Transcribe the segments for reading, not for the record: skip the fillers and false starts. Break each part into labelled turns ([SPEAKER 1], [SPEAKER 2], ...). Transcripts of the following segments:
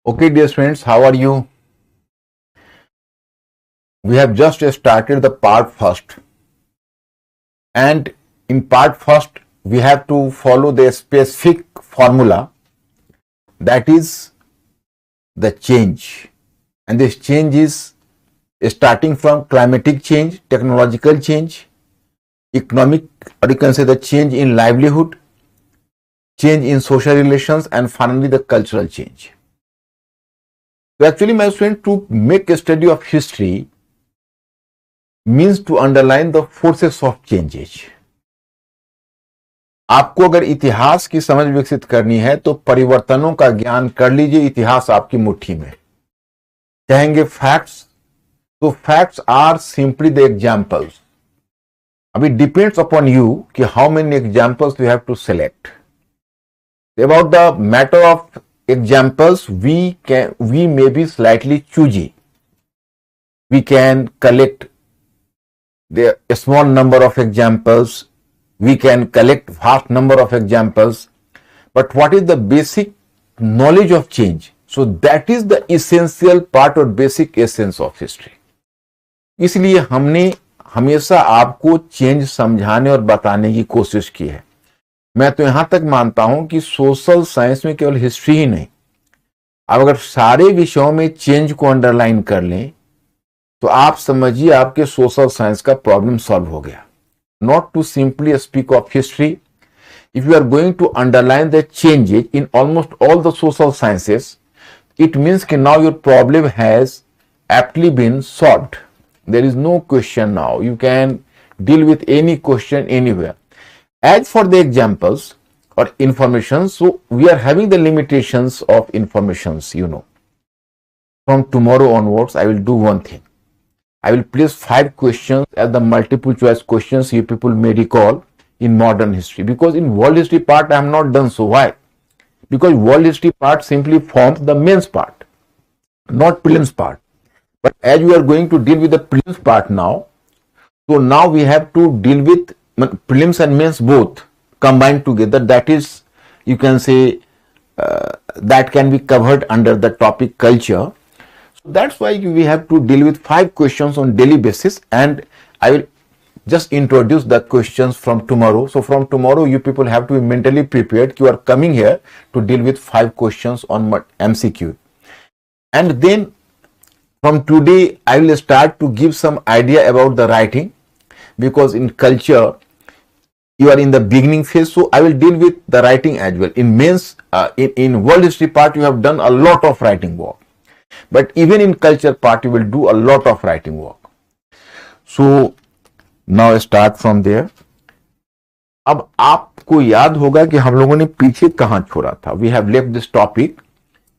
[SPEAKER 1] Okay, dear friends, how are you? We have just started the part first, and in part first, we have to follow the specific formula, that is the change. And this change is starting from climatic change, technological change, economic, or you can say the change in livelihood, change in social relations, and finally the cultural change. So actually, my friend, to make a study of history means to underline the forces of changes. आपको अगर इतिहास की समझ विकसित करनी है तो परिवर्तनों का ज्ञान कर लीजिए, इतिहास आपकी मुट्ठी में। कहेंगे फैक्ट्स, तो facts are simply the examples. अभी डिपेंड्स अपॉन यू कि how many examples you have to select. About the matter of examples we may be slightly choosy. We can collect the small number of examples, we can collect vast number of examples, but what is the basic knowledge of change? So that is the essential part or basic essence of history. इसलिए हमने हमेशा आपको change समझाने और बताने की कोशिश की है। मैं तो यहां तक मानता हूं कि सोशल साइंस में केवल हिस्ट्री ही नहीं, अब अगर सारे विषयों में चेंज को अंडरलाइन कर लें तो आप समझिए आपके सोशल साइंस का प्रॉब्लम सॉल्व हो गया। Not to simply speak of history, if you are going to underline the changes in almost all the social sciences, it means that now your problem has aptly been solved. There is no question now. You can deal with any question anywhere. As for the examples or information, so we are having the limitations of informations, From tomorrow onwards, I will do one thing. I will place 5 questions as the multiple choice questions you people may recall in modern history. Because in world history part I am not done so. Why? Because world history part simply forms the mains part, not prelims part. But as we are going to deal with the prelims part now, so now we have to deal with prelims and mains both combined together. That is, you can say, that can be covered under the topic culture. That's why we have to deal with 5 questions on daily basis, and I will just introduce the questions from tomorrow. So from tomorrow you people have to be mentally prepared. You are coming here to deal with 5 questions on MCQ, and then from today I will start to give some idea about the writing, because in culture you are in the beginning phase, so I will deal with the writing as well. In mains, in world history part you have done a lot of writing work, but even in culture part you will do a lot of writing work. So now start from there. अब आपको याद होगा कि हम लोगों ने पीछे कहां छोड़ा था. We have left this topic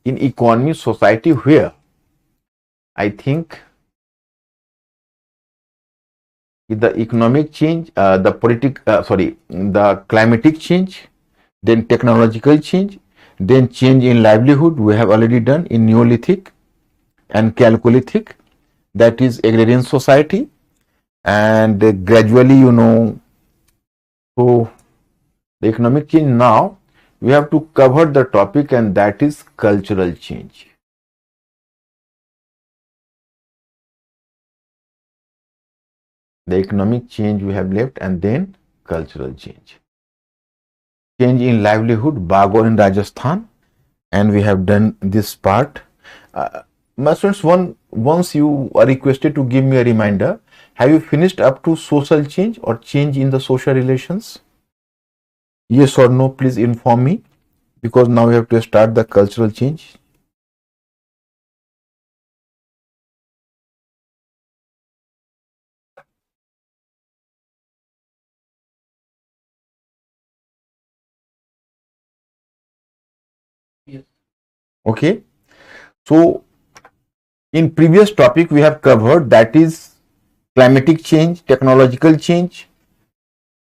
[SPEAKER 1] in economy society where I think the economic change, the climatic change, then technological change, then change in livelihood we have already done in Neolithic and Chalcolithic, that is agrarian society, and gradually so the economic change. Now we have to cover the topic, and that is cultural change. The economic change we have left, and then cultural change. Change in livelihood, Bagor in Rajasthan, and we have done this part. My friends, once you are requested to give me a reminder, have you finished up to social change or change in the social relations? Yes or no, please inform me, because now we have to start the cultural change. Yes. Okay. So in previous topic we have covered, that is climatic change, technological change,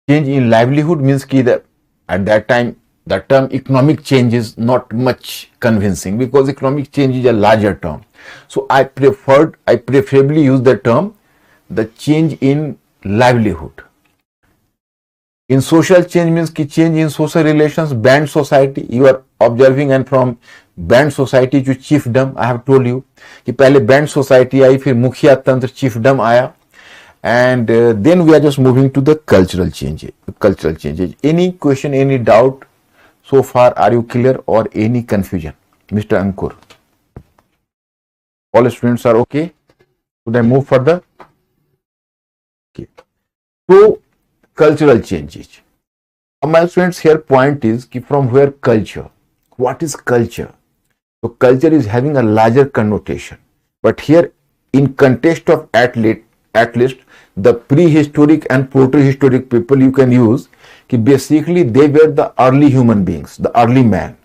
[SPEAKER 1] change in livelihood. Means that at that time the term economic change is not much convincing, because economic change is a larger term. So I preferably use the term the change in livelihood. In social change means ki change in social relations, band society, you are observing, and from band society to chiefdom, I have told you कि पहले band society आई, फिर मुखिया तंत्र chiefdom आया, and then we are just moving to the cultural changes. Cultural changes. Any question, any doubt so far? Are you clear or any confusion, Mr. Ankur? All students are okay? Should I move further? Okay. So cultural changes. My students, here point is कि from where culture? What is culture? So culture is having a larger connotation, but here in context of at least the prehistoric and proto-historic people you can use कि basically they were the early human beings, the early man,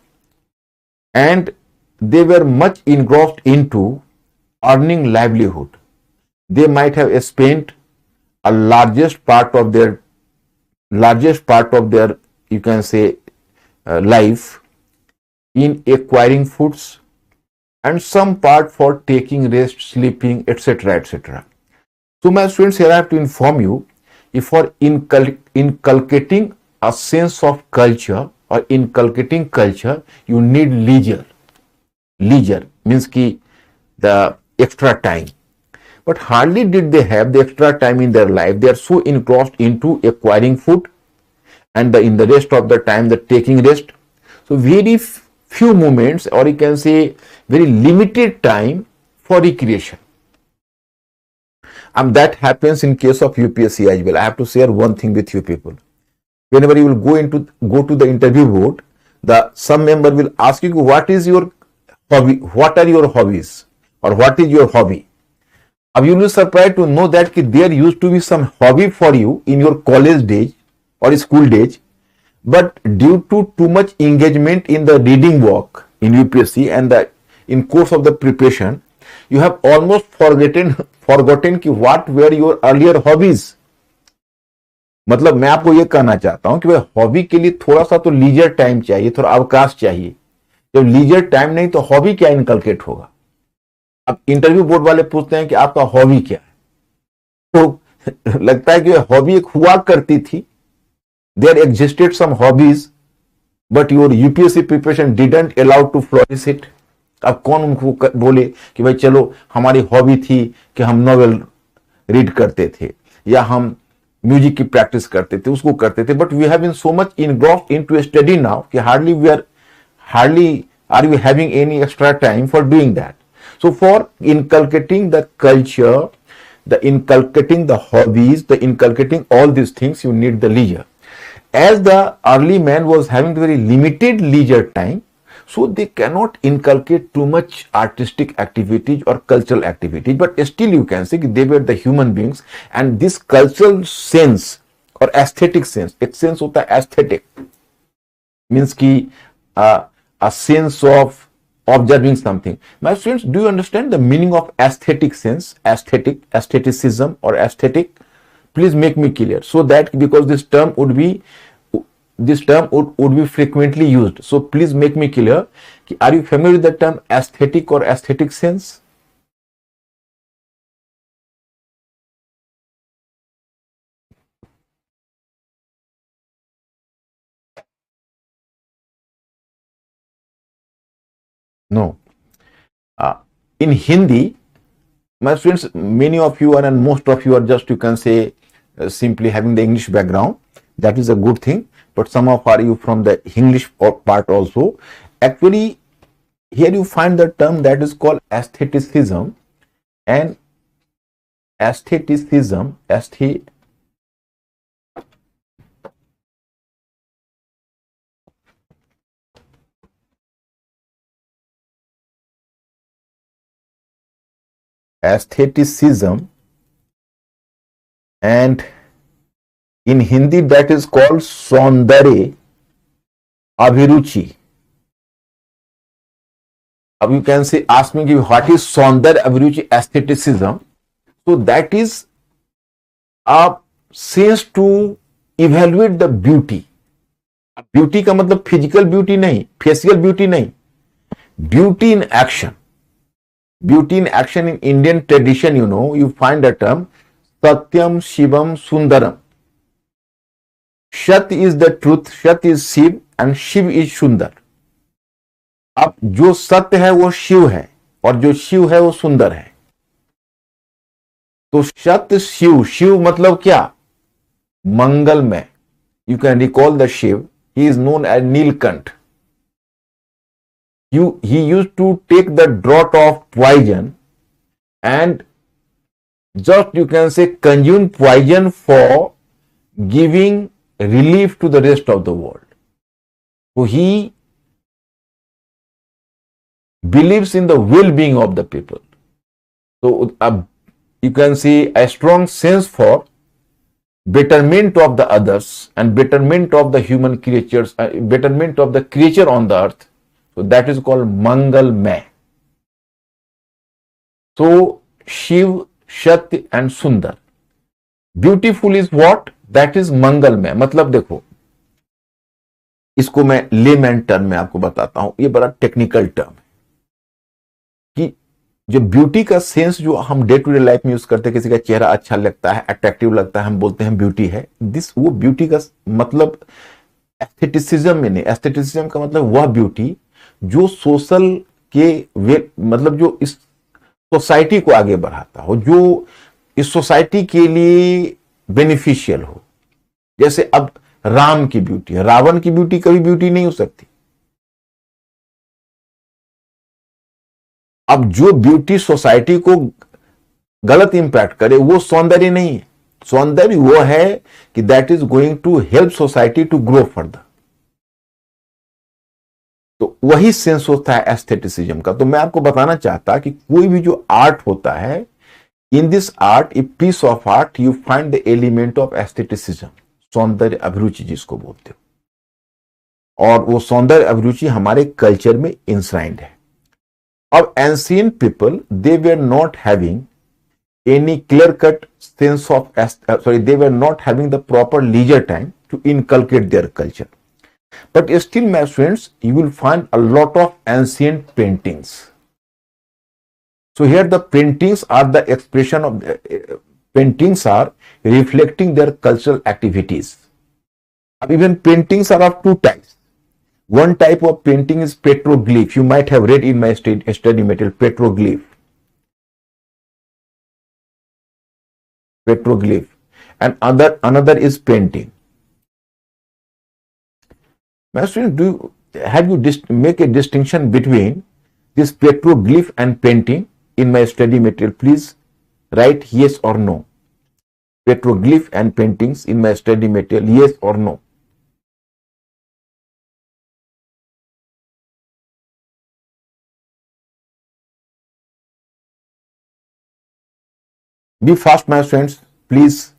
[SPEAKER 1] and they were much engrossed into earning livelihood. They might have spent a largest part of their you can say life in acquiring foods, and some part for taking rest, sleeping, etc., etc. So my students, here I have to inform you, if for inculcating a sense of culture or inculcating culture, you need leisure. Leisure means ki the extra time. But hardly did they have the extra time in their life. They are so engrossed into acquiring food, and in the rest of the time, the taking rest. So very few moments, or you can say very limited time for recreation. And that happens in case of UPSC as well. I have to share one thing with you people. Whenever you will go to the interview board, some member will ask you, what is your hobby? What are your hobbies? Or what is your hobby? You will be surprised to know that there used to be some hobby for you in your college days or school days, but due to too much engagement in the reading work in UPSC and in course of the preparation, you have almost forgotten कि what were your earlier hobbies. मतलब मैं आपको ये कहना चाहता हूं कि भाई हॉबी के लिए थोड़ा सा तो लीजर टाइम चाहिए, थोड़ा अवकाश चाहिए. जब लीजर टाइम नहीं तो हॉबी क्या इनकलकेट होगा. अब इंटरव्यू बोर्ड वाले पूछते हैं कि आपका हॉबी क्या है, तो लगता है कि हॉबी एक हुआ करती थी. There existed some hobbies, but your UPSC preparation didn't allow to flourish it. अब कौन उनको बोले कि भाई चलो हमारी हॉबी थी कि हम नॉवेल रीड करते थे या हम म्यूजिक की प्रैक्टिस करते थे, उसको करते थे. But we have been so much engrossed into study now कि hardly are we having any extra time for doing that. So for inculcating the culture, inculcating the hobbies, inculcating all these things, you need the leisure. As the early man was having very limited leisure time, so they cannot inculcate too much artistic activities or cultural activities. But still you can say they were the human beings, and this cultural sense or aesthetic sense, एक sense होता है aesthetic, means कि a sense of observing something. My students, do you understand the meaning of aesthetic sense, aestheticism or aesthetic? Please make me clear, so that because this term would be frequently used. So please make me clear. Are you familiar with the term aesthetic or aesthetic sense? No. In Hindi, my students, many of you and most of you are just, you can say, simply having the English background. That is a good thing. But some of you from the English part also. Actually, here you find the term that is called aestheticism. And aestheticism, and in Hindi that is called Saundarya Abhiruchi. You can say, ask me what is Saundarya Abhiruchi aestheticism. So that is a sense to evaluate the beauty. Beauty का मतलब physical beauty नहीं, facial beauty नहीं, beauty in action. Beauty in action in Indian tradition, you find the term Satyam Shivam Sundaram. Satya is the truth, satya is Shiv and Shiv is sundar. अब जो सत्य है वो शिव है और जो शिव है वो सुंदर है। तो सत्य शिव, शिव मतलब क्या? मंगलमय। You can recall the Shiv, he is known as Neelkanth. He used to take the draught of poison and just you can say consume poison for giving relief to the rest of the world. So he believes in the well-being of the people. So you can see a strong sense for betterment of the others and betterment of the human creatures, betterment of the creature on the earth. So that is called Mangalmay. So Shiv, Shatya and Sundar. Beautiful is what? That is Mangalmay. मतलब देखो, इसको मैं layman term में आपको बताता हूं, ये बड़ा टेक्निकल टर्म है कि जो ब्यूटी का सेंस जो हम डे टू डे लाइफ में यूज करते हैं, किसी का चेहरा अच्छा लगता है, अट्रैक्टिव लगता है, हम बोलते हैं ब्यूटी है। वो ब्यूटी का मतलब एस्थेटिसिज्म में नहीं। एस्थेटिसिज्म का मतलब वह ब्यूटी जो सोशल के वे, मतलब जो इस सोसाइटी को आगे बढ़ाता हो, जो इस सोसाइटी के लिए बेनिफिशियल हो। जैसे अब राम की ब्यूटी है, रावण की ब्यूटी कभी ब्यूटी नहीं हो सकती। अब जो ब्यूटी सोसाइटी को गलत इंपैक्ट करे वो सौंदर्य नहीं है। सौंदर्य वो है कि that is going to help society to grow further. तो वही सेंस होता है एस्थेटिसिज्म का। तो मैं आपको बताना चाहता कि कोई भी जो आर्ट होता है, in this art, a piece of art, you find the element of aestheticism, सौंदर्य अभिरुचि जिसको बोलते हो। और वो सौंदर्य अभिरुचि हमारे कल्चर में इंश्राइंड है। अब ancient people, they were not having any clear cut sense of, they were not having the proper leisure time to inculcate their culture. But still, my friends, you will find a lot of ancient paintings. So here the paintings are the expression of paintings are reflecting their cultural activities. Even paintings are of two types. One type of painting is petroglyph. You might have read in my study material, petroglyph. Petroglyph. And another is painting. My student, have you make a distinction between this petroglyph and painting in my study material? Please write yes or no. Petroglyph and paintings in my study material, yes or no. Be fast, my students, please.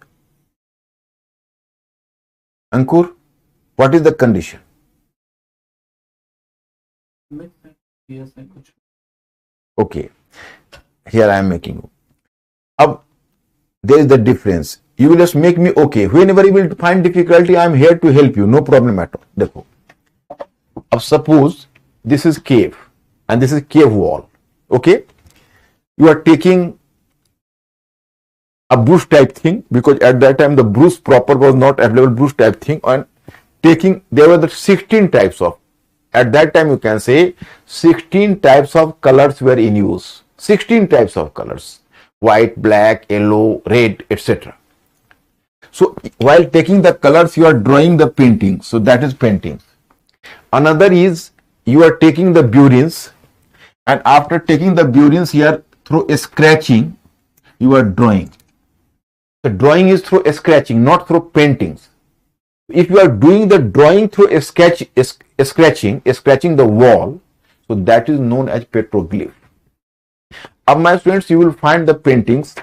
[SPEAKER 1] Ankur, what is the condition? Okay, here I am making you. Ab there is the difference. You will just make me okay. Whenever you will find difficulty, I am here to help you. No problem at all. देखो, अब suppose this is cave and this is cave wall. Okay, you are taking a brush type thing, because at that time the brush proper was not available, brush type thing, and taking, there were the 16 types of, at that time you can say 16 types of colors were in use. 16 types of colors: white, black, yellow, red, etc. So while taking the colors, you are drawing the painting. So that is painting. Another is you are taking the burins, and after taking the burins here, through scratching, you are drawing. The drawing is through scratching, not through paintings. If you are doing the drawing through scratching the wall, so that is known as petroglyph. Of my students, you will find the paintings.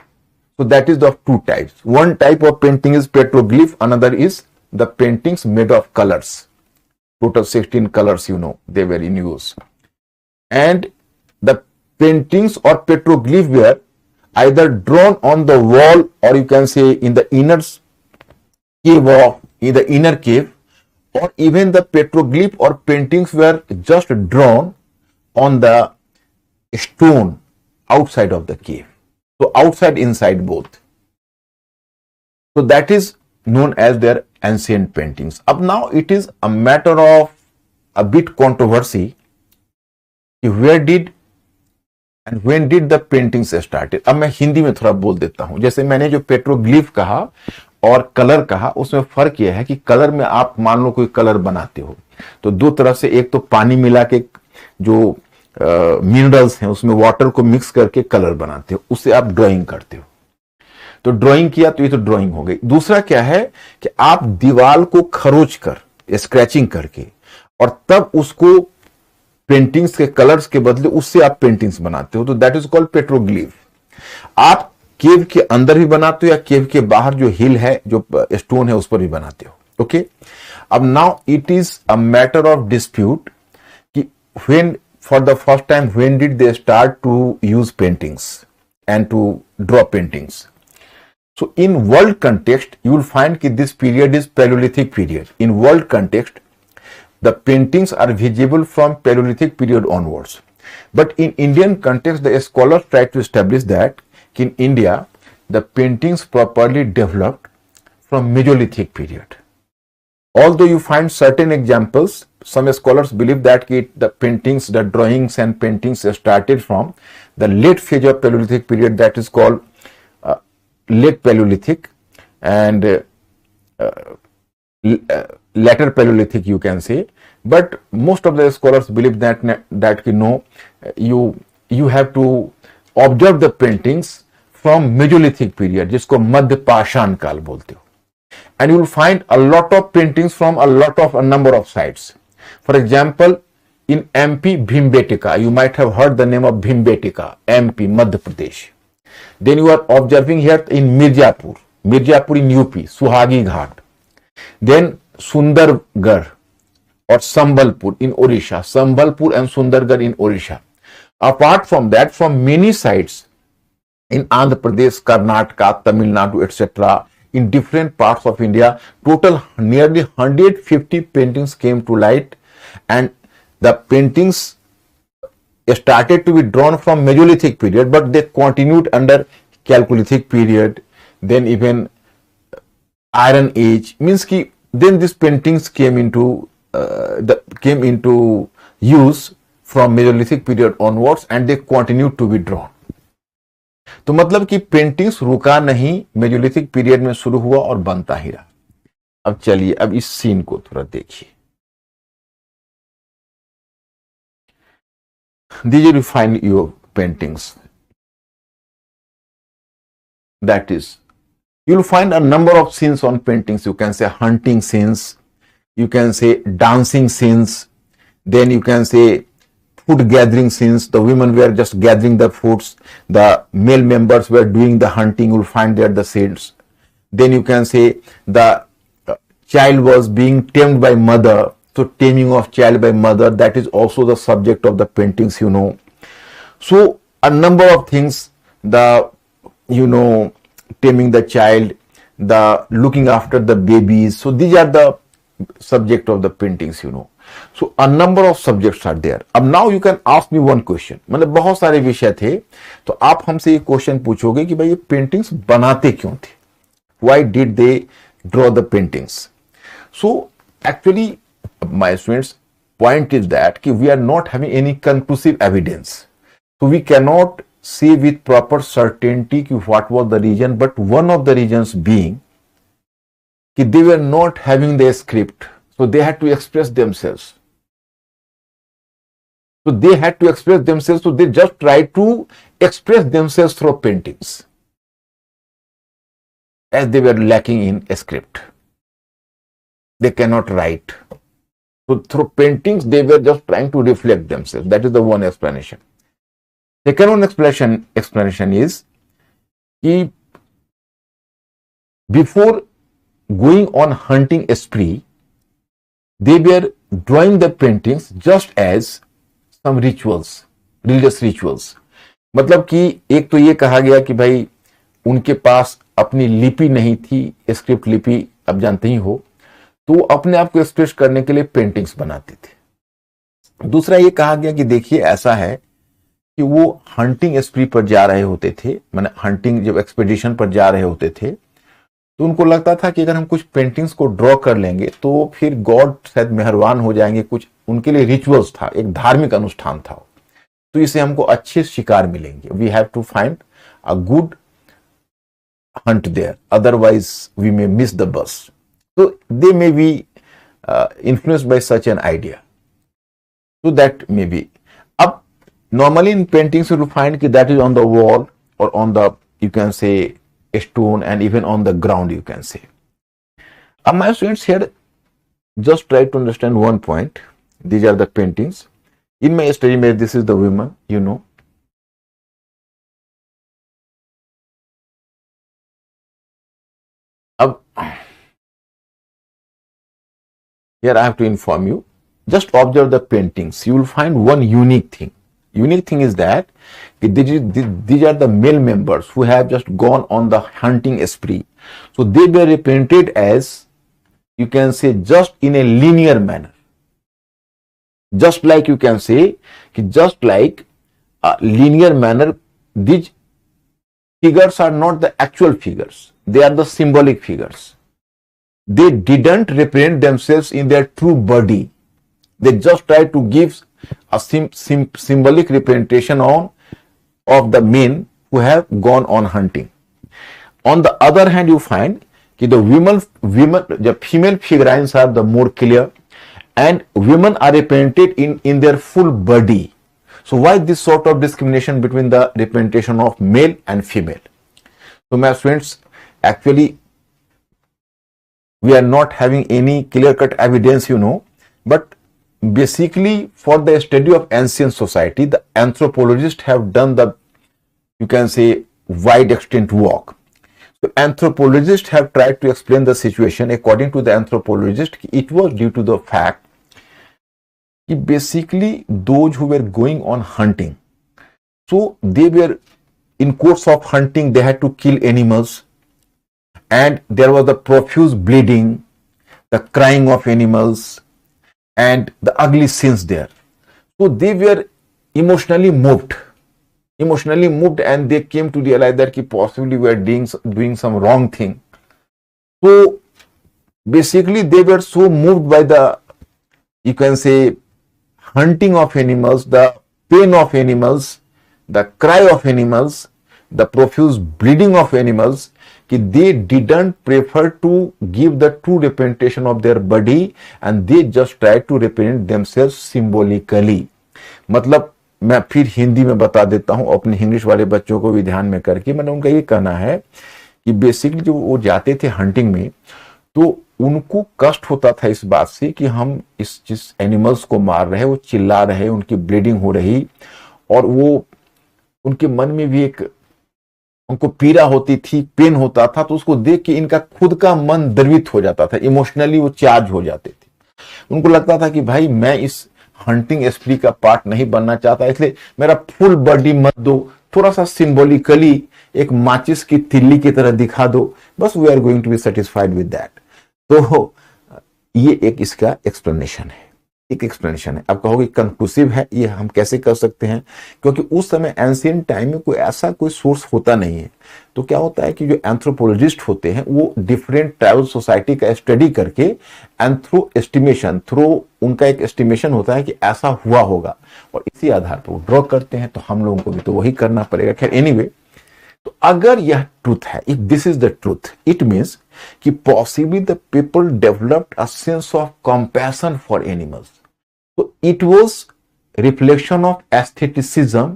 [SPEAKER 1] So that is of two types. One type of painting is petroglyph. Another is the paintings made of colors. Total 16 colors, you know, they were in use. And the paintings or petroglyph were either drawn on the wall, or you can say in the inner cave of, in the inner cave, or even the petroglyph or paintings were just drawn on the stone outside of the cave. So outside, inside, both. So that is known as their ancient paintings. Ab now it is a matter of a bit controversy. Where did and when did the paintings started? अब मैं हिंदी में थोड़ा बोल देता हूं. जैसे मैंने जो पेट्रोग्लिफ कहा और कलर कहा, उसमें फर्क यह है कि कलर में आप मान लो कोई कलर बनाते हो तो दो तरह से, एक तो पानी मिला के जो मिनरल्स हैं उसमें वाटर को मिक्स करके कलर बनाते हो, उससे आप ड्राइंग करते हो. तो ड्राइंग किया तो ये तो ड्राइंग हो गई. दूसरा क्या है कि आप दीवार को खरोच कर, स्क्रैचिंग करके, और तब उसको पेंटिंग्स के कलर्स के बदले उससे आप पेंटिंग्स बनाते हो, तो दैट इज कॉल्ड पेट्रोग्लिफ. आप केव के अंदर भी बनाते हो या केव के बाहर जो हिल है, जो स्टोन है, उस पर भी बनाते हो. ओके. अब now it is a matter of dispute कि when for the first time when did they start to use paintings and to draw paintings. So in world context, you will find that this period is Paleolithic period. In world context, the paintings are visible from Paleolithic period onwards. But in Indian context, the scholars try to establish that in India, the paintings properly developed from Mesolithic period. Although you find certain examples, some scholars believe that the paintings, the drawings and paintings started from the late phase of Paleolithic period, that is called late Paleolithic and later Paleolithic, you can say. But most of the scholars believe that no, you have to observe the paintings from Mesolithic period, जिसको मध्य पाषाण काल बोलते हो. And you will find a lot of paintings from a number of sites. For example, in MP Bhimbetika, you might have heard the name of Bhimbetika, MP, Madhya Pradesh. Then you are observing here in Mirzapur in UP, Suhagi Ghat. Then Sundargarh or Sambalpur in Odisha, Sambalpur and Sundargarh in Odisha. Apart from that, from many sites in Andhra Pradesh, Karnataka, Tamil Nadu, etc., in different parts of India, total nearly 150 paintings came to light, and the paintings started to be drawn from Mesolithic period, but they continued under Chalcolithic period, then even Iron Age. Means कि then these paintings came into use from Mesolithic period onwards, and they continued to be drawn. तो मतलब कि paintings रुका नहीं, Mesolithic period में शुरू हुआ और बनता ही रहा. अब चलिए, अब इस सीन को थोड़ा देखिए. These you find your paintings. That is, you'll find a number of scenes on paintings. You can say hunting scenes, you can say dancing scenes, then you can say food gathering scenes. The women were just gathering the foods, the male members were doing the hunting. You'll find there the scenes. Then you can say the child was being tamed by mother. So taming of child by mother, that is also the subject of the paintings, you know. So a number of things, the, you know, taming the child, the looking after the babies. So these are the subject of the paintings, you know. So a number of subjects are there. अब now you can ask me one question. मतलब बहुत सारे विषय थे, तो आप हमसे ये क्वेश्चन पूछोगे कि भाई ये पेंटिंग्स बनाते क्यों थे? Why did they draw the paintings? So actually, my students, point is that we are not having any conclusive evidence, so we cannot say with proper certainty what was the reason. But one of the reasons being that they were not having the script, so they had to express themselves. So they just tried to express themselves through paintings, as they were lacking in a script. They cannot write. So through paintings, they were just trying to reflect themselves. That is the one explanation. Second one explanation is that before going on hunting spree, they were drawing the paintings just as some rituals, religious rituals. मतलब कि एक तो ये कहा गया कि भाई उनके पास अपनी लिपि नहीं थी, स्क्रिप्ट लिपि, अब जानते ही हो, तो वो अपने आप को एक्सप्रेस करने के लिए पेंटिंग्स बनाते थे. दूसरा ये कहा गया कि देखिए ऐसा है कि वो हंटिंग स्प्री पर जा रहे होते थे, माने हंटिंग जब एक्सपेडिशन पर जा रहे होते थे, तो उनको लगता था कि अगर हम कुछ पेंटिंग्स को ड्रॉ कर लेंगे तो फिर गॉड शायद मेहरबान हो जाएंगे, कुछ उनके लिए रिचुअल्स था, एक धार्मिक अनुष्ठान था, तो इससे हमको अच्छे शिकार मिलेंगे। We have to find a good hunt there, otherwise we may miss the bus. So they may be influenced by such an idea. So that may be. Up normally in paintings you will find that is on the wall or on the, you can say, a stone, and even on the ground, you can say. My students here, just try to understand one point. These are the paintings. In my study, this is the woman, you know. Here I have to inform you, just observe the paintings. You will find one unique thing. Unique thing is that these are the male members who have just gone on the hunting spree. So they were represented as, you can say, just in a linear manner. Just like, you can say, just like a linear manner, these figures are not the actual figures. They are the symbolic figures. They didn't represent themselves in their true body. They just tried to give a symbolic representation of the men who have gone on hunting. On the other hand, you find that the female figurines are the more clear, and women are represented in their full body. So why this sort of discrimination between the representation of male and female? So my friends, actually we are not having any clear-cut evidence, you know, but basically for the study of ancient society, the anthropologists have done the, you can say, wide extent work. So anthropologists have tried to explain the situation. According to the anthropologist, it was due to the fact that basically those who were going on hunting, so they were, in course of hunting, they had to kill animals, and there was the profuse bleeding, the crying of animals, and the ugly scenes there. So they were emotionally moved, and they came to realize that possibly we are doing some wrong thing. So basically they were so moved by the, you can say, hunting of animals, the pain of animals, the cry of animals, the profuse bleeding of animals, they didn't prefer to give the true representation of their body, and they just tried to represent themselves symbolically. मतलब मैं फिर हिंदी में बता देता हूं अपने English वाले बच्चों को भी ध्यान में करके। मैंने उनका ये कहना है कि बेसिकली जो वो जाते थे हंटिंग में, तो उनको कष्ट होता था इस बात से कि हम जिस एनिमल्स को मार रहे, वो चिल्ला रहे, उनकी ब्लीडिंग हो रही, और वो उनके मन में भी एक उनको पीड़ा होती थी, पेन होता था। तो उसको देख के इनका खुद का मन द्रवित हो जाता था, इमोशनली वो चार्ज हो जाते थे। उनको लगता था कि भाई मैं इस हंटिंग स्प्री का पार्ट नहीं बनना चाहता, इसलिए मेरा फुल बॉडी मत दो, थोड़ा सा सिंबॉलिकली एक माचिस की तिल्ली की तरह दिखा दो, बस we are going to be satisfied with that. तो ये एक इसका एक्सप्लेनेशन है, एक एक्सप्लेनेशन है। आप कहोगे कंक्लूसिव है, ये हम कैसे कर सकते हैं? क्योंकि उस समय एंशिएंट टाइम में कोई ऐसा कोई सोर्स होता नहीं है। तो क्या होता है कि जो एंथ्रोपोलॉजिस्ट होते हैं वो डिफरेंट ट्राइबल सोसाइटी का स्टडी करके थ्रू उनका एक एस्टिमेशन होता है कि ऐसा हुआ होगा, और इसी आधार पर वो ड्रॉ करते हैं। तो हम लोगों को भी तो वही करना पड़ेगा। खैर एनीवे, तो अगर यह ट्रूथ है, if this is the truth, it means कि possibly the people developed a sense of compassion for animals. तो it was reflection of aestheticism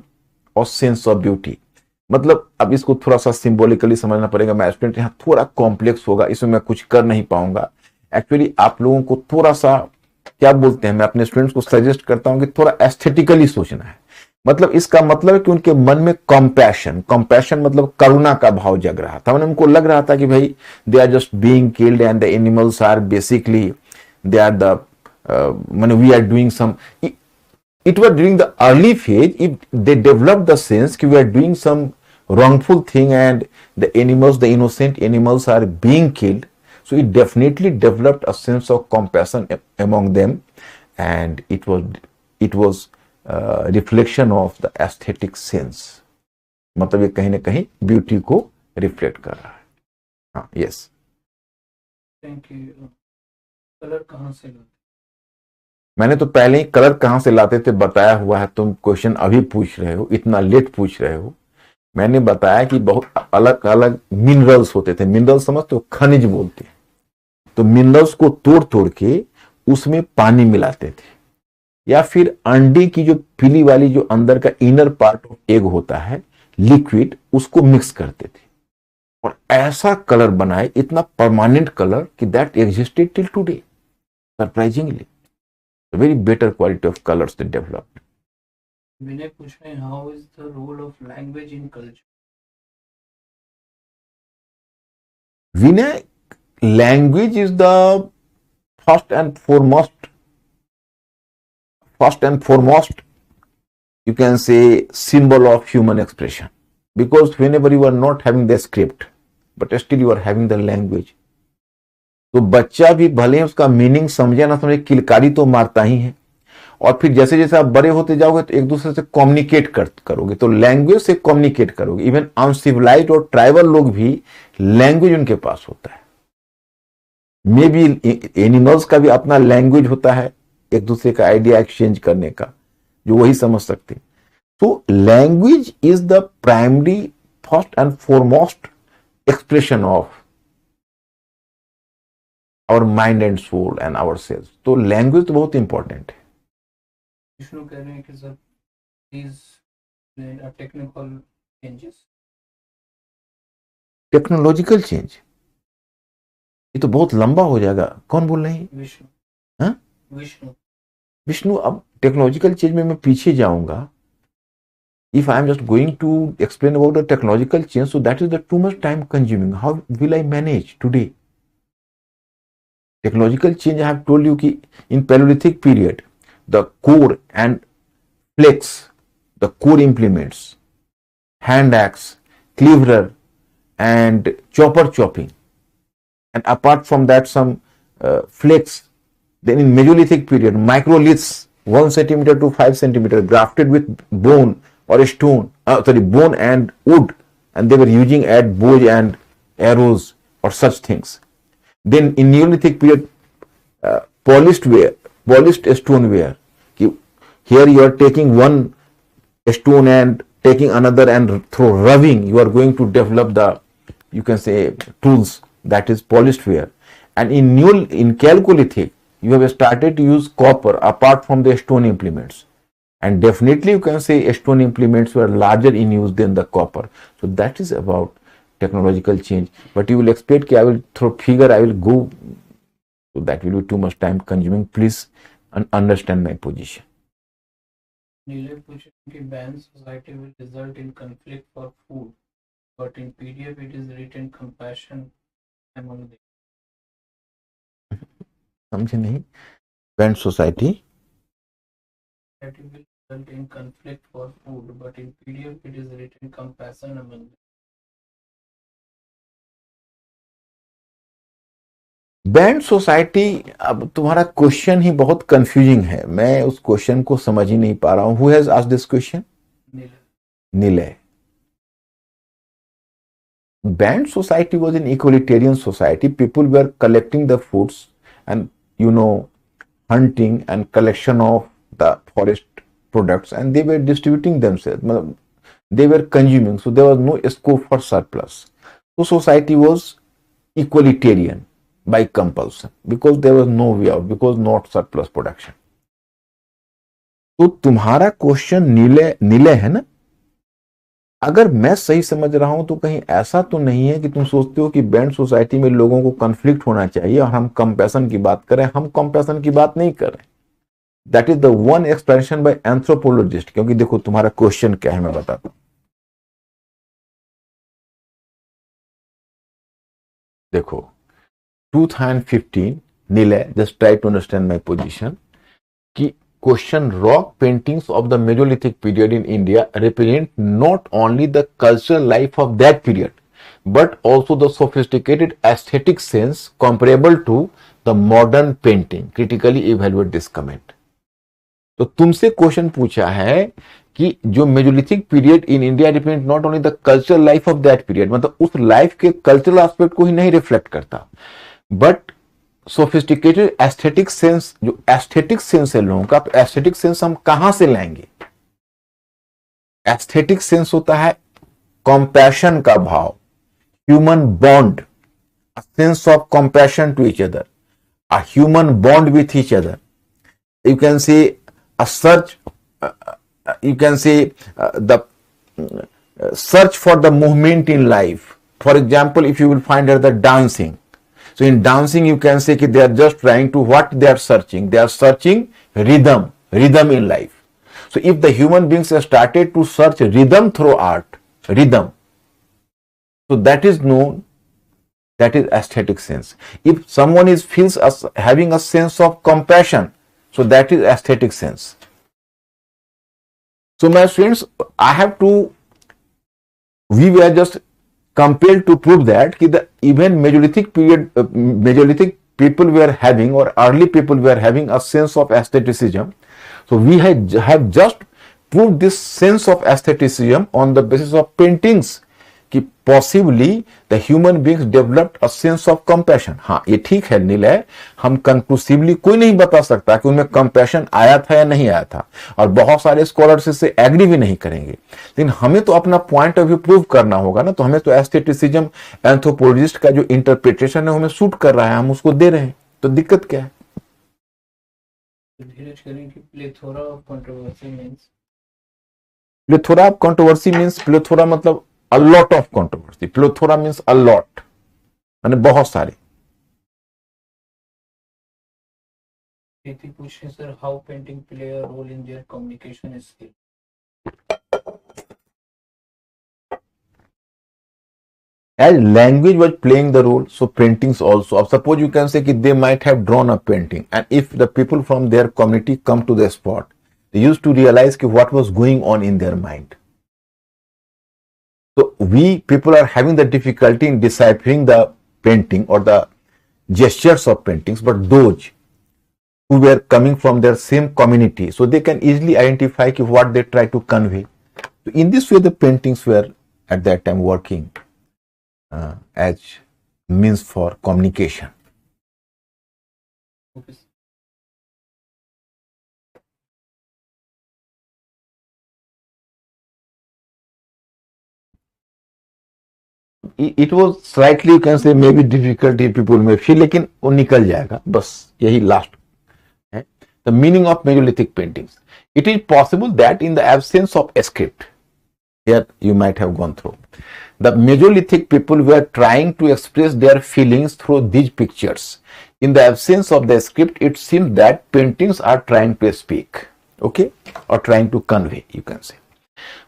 [SPEAKER 1] और सेंस ऑफ ब्यूटी। मतलब अब इसको थोड़ा सा सिंबॉलिकली समझना पड़ेगा। मैं स्टूडेंट यहाँ थोड़ा कॉम्प्लेक्स होगा, इसमें मैं कुछ कर नहीं पाऊंगा। एक्चुअली आप लोगों को थोड़ा सा क्या बोलते हैं, मैं अपने स्टूडेंट्स को सजेस्ट करता हूं कि थोड़ा एस्थेटिकली सोचना है। मतलब इसका मतलब है कि उनके मन में कंपैशन मतलब करुणा का भाव जग रहा था। उनको लग रहा था कि भाई they are just being killed and the animals are basically they are the we are doing some. It was during the early phase, if they developed the sense that we are doing some wrongful thing and the animals, the innocent animals are being killed. So it definitely developed a sense of compassion among them, and it was reflection of the aesthetic sense. मतलब ये कहीं ना कहीं beauty को reflect कर रहा है। हाँ, yes.
[SPEAKER 2] रहे हैं कि कलर कहाँ से लाते?
[SPEAKER 1] मैंने तो पहले ही कलर कहां से लाते थे बताया हुआ है, तुम क्वेश्चन अभी पूछ रहे हो, इतना लेट पूछ रहे हो। मैंने बताया कि बहुत अलग अलग मिनरल्स होते थे। मिनरल्स समझते हो, खनिज बोलते हैं। तो मिनरल्स को तोड़ तोड़ के उसमें पानी मिलाते थे, या फिर अंडे की जो पीली वाली जो अंदर का इनर पार्ट ऑफ एग होता है, लिक्विड, उसको मिक्स करते थे और ऐसा कलर बनाए, इतना परमानेंट कलर कि that existed till today, surprisingly. Very better quality of colours they developed.
[SPEAKER 2] Vinay पूछ रहे हैं, how is the role of language in culture?
[SPEAKER 1] Vinay, language is the first and foremost, you can say, symbol of human expression, because whenever you are not having the script but still you are having the language, तो बच्चा भी भले उसका meaning समझे ना समझे, किलकारी तो मारता ही है। और फिर जैसे जैसे आप बड़े होते जाओगे तो एक दूसरे से कम्युनिकेट करोगे, तो लैंग्वेज से कम्युनिकेट करोगे। इवन अनसिविलाइज्ड और ट्राइबल लोग भी लैंग्वेज उनके पास होता है। मे बी एनिमल्स का भी अपना लैंग्वेज होता है, एक दूसरे का आइडिया एक्सचेंज करने का, जो वही समझ सकते हैं। तो language is the primary, first and foremost expression of our mind and soul and our selves. तो लैंग्वेज तो बहुत इंपॉर्टेंट है।
[SPEAKER 2] विष्णु कह रहे हैं कि sir please technical changes.
[SPEAKER 1] Technological change, ये तो बहुत लंबा हो जाएगा। कौन बोल रहे हैं?
[SPEAKER 2] विष्णु।
[SPEAKER 1] हाँ,
[SPEAKER 2] विष्णु।
[SPEAKER 1] अब टेक्नोलॉजिकल चेंज में मैं पीछे जाऊंगा। If I am just going to explain about the technological change, so that is the too much time consuming. How will I manage today? Technological change, I have told you कि in Paleolithic period, the core and flex, the core implements, hand axe, cleaver, and chopper chopping, and apart from that some flex. Then in Mesolithic period, microliths 1 centimeter to 5 centimeter, grafted with bone or stone, bone and wood, and they were using at bows and arrows or such things. Then in Neolithic period, polished stoneware. Here you are taking one stone and taking another, and through rubbing you are going to develop the, you can say, tools, that is polished ware. And in Chalcolithic, you have started to use copper apart from the stone implements. And definitely you can say stone implements were larger in use than the copper. So that is about technological change. But you will expect that I will throw figure, I will go, so that will be too much time consuming. Please understand my position.
[SPEAKER 2] नीले पूछे कि banned society will result in conflict for food, but in PDF it is written compassion among them.
[SPEAKER 1] समझे नहीं? Banned society
[SPEAKER 2] That will result in conflict for food, but in PDF it is written compassion among them.
[SPEAKER 1] Band society, अब तुम्हारा question ही बहुत confusing है। मैं उस question को समझ ही नहीं पा रहा हूं। Who has asked this question? Nilay. Band society was an equalitarian society. People were collecting the foods and, hunting and collection of the forest products, and they were distributing themselves. They were consuming, so there was no scope for surplus. So society was equalitarian by compulsion, because there was no way out, because not surplus production. तो तुम्हारा question नीले है ना? अगर मैं सही समझ रहा हूं तो कहीं ऐसा तो नहीं है कि तुम सोचते हो कि बैंड सोसाइटी में लोगों को कॉन्फ्लिक्ट होना चाहिए और हम कंपैशन की बात करें। हम कंपैशन की बात नहीं कर रहे। That is the one explanation by anthropologist. क्योंकि देखो तुम्हारा क्वेश्चन क्या है, मैं बताता हूं। देखो 2015 नीले, just try to understand my position, कि question, rock paintings of the Mesolithic period in India represent not only the cultural life of that period, but also the sophisticated aesthetic sense comparable to the modern painting. Critically evaluate this comment. तो तुमसे question पूछा है कि जो Mesolithic period in India represent not only the cultural life of that period, मतलब उस life के cultural aspect को ही नहीं रिफ्लेक्ट करता, बट सोफिस्टिकेटेड एस्थेटिक सेंस, जो एस्थेटिक सेंस है लोगों का, तो एस्थेटिक सेंस हम कहां से लाएंगे? एस्थेटिक सेंस होता है कंपैशन का भाव, human bond, a sense of compassion to each other, a human bond with each other. You can say a search, you can say the search for the movement in life. For example, if you will find out the dancing. So in dancing, you can say that they are just trying to, what they are searching? They are searching rhythm, rhythm in life. So if the human beings have started to search rhythm through art, rhythm, so that is known, that is aesthetic sense. If someone feels having a sense of compassion, so that is aesthetic sense. So my friends, we were just compelled to prove that the even Mesolithic period, Mesolithic people were having, or early people were having a sense of aestheticism. So we have just proved this sense of aestheticism on the basis of paintings, कि possibly the human beings developed a sense of compassion. हाँ, ये ठीक है निलय, हम conclusively कोई नहीं बता सकता कि उनमें कंपैशन आया था या नहीं आया था, और बहुत सारे स्कॉलर्स इससे एग्री भी नहीं करेंगे, लेकिन हमें तो अपना पॉइंट ऑफ व्यू प्रूव करना होगा ना. तो हमें तो एस्थेटिसिज्म, एंथ्रोपोलॉजिस्ट का जो इंटरप्रिटेशन है हमें सूट कर रहा है, हम उसको दे रहे हैं, तो दिक्कत क्या है?
[SPEAKER 2] धीरज करें कि plethora of controversy means,
[SPEAKER 1] plethora of controversy means, plethora मतलब a lot of controversy. Plethora means a lot, माने बहुत सारे.
[SPEAKER 2] प्रीति पूछे sir, how painting play a role in their communication skill?
[SPEAKER 1] As language was playing the role, so paintings also. Suppose you can say that they might have drawn a painting, and if the people from their community come to the spot, they used to realize what was going on in their mind. So we people are having the difficulty in deciphering the painting or the gestures of paintings, but those who were coming from their same community, so they can easily identify what they try to convey. So in this way, the paintings were at that time working as means for communication.
[SPEAKER 2] Okay.
[SPEAKER 1] It was slightly, you can say, maybe difficulty people may feel, लेकिन वो निकल जाएगा, बस यही last है. The meaning of Mesolithic paintings. It is possible that in the absence of a script, here you might have gone through, the Mesolithic people were trying to express their feelings through these pictures. In the absence of the script, it seems that paintings are trying to speak, okay, or trying to convey, you can say.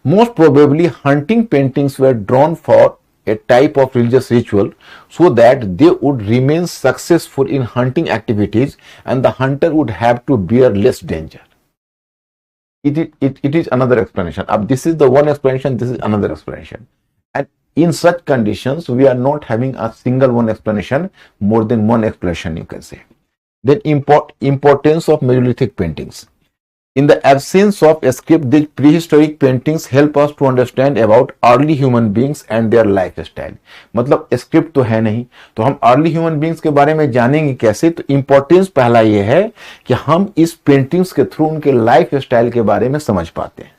[SPEAKER 1] Most probably, hunting paintings were drawn for a type of religious ritual so that they would remain successful in hunting activities and the hunter would have to bear less danger. It is another explanation. This is the one explanation, this is another explanation. And in such conditions, we are not having a single one explanation, more than one explanation, you can say. Then importance of Mesolithic paintings. In the absence of a script, these prehistoric paintings help us to understand about early human beings and their lifestyle. मतलब script तो है नहीं, तो हम early human beings के बारे में जानेंगे कैसे? तो इंपॉर्टेंस पहला ये है कि हम इस पेंटिंग्स के थ्रू उनके लाइफ स्टाइल के बारे में समझ पाते हैं.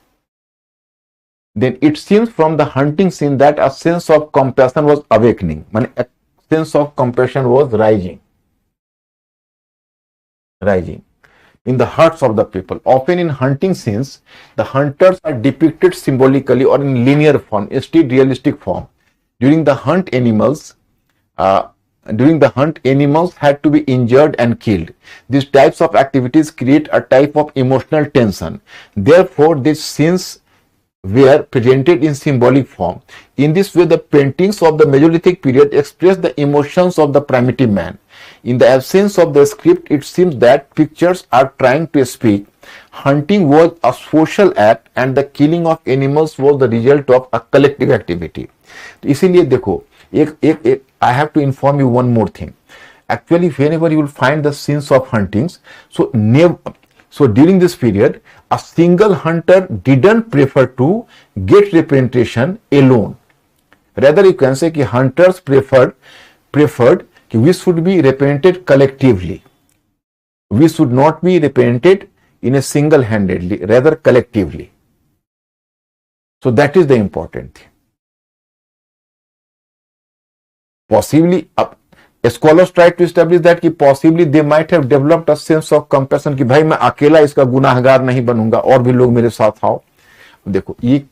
[SPEAKER 1] Then it seems from the hunting scene that a sense of compassion was awakening. माने a sense of compassion was rising in the hearts of the people. Often in hunting scenes, the hunters are depicted symbolically or in linear form, instead realistic form. During the hunt, animals had to be injured and killed. These types of activities create a type of emotional tension. Therefore, these scenes were presented in symbolic form. In this way, the paintings of the Mesolithic period express the emotions of the primitive man. In the absence of the script, it seems that pictures are trying to speak. Hunting was a social act and the killing of animals was the result of a collective activity. तो इसीलिए देखो, I have to inform you one more thing. Actually, whenever you will find the scenes of huntings, so during this period, a single hunter didn't prefer to get representation alone. Rather, you can say कि hunters preferred कि we should be represented collectively, we should not be represented in a single handedly, rather collectively. So that is the important thing. Possibly, scholars try to establish that कि possibly they might have developed a sense of compassion कि भाई मैं अकेला इसका गुनाहगार नहीं बनूंगा, और भी लोग मेरे साथ आओ. देखो ये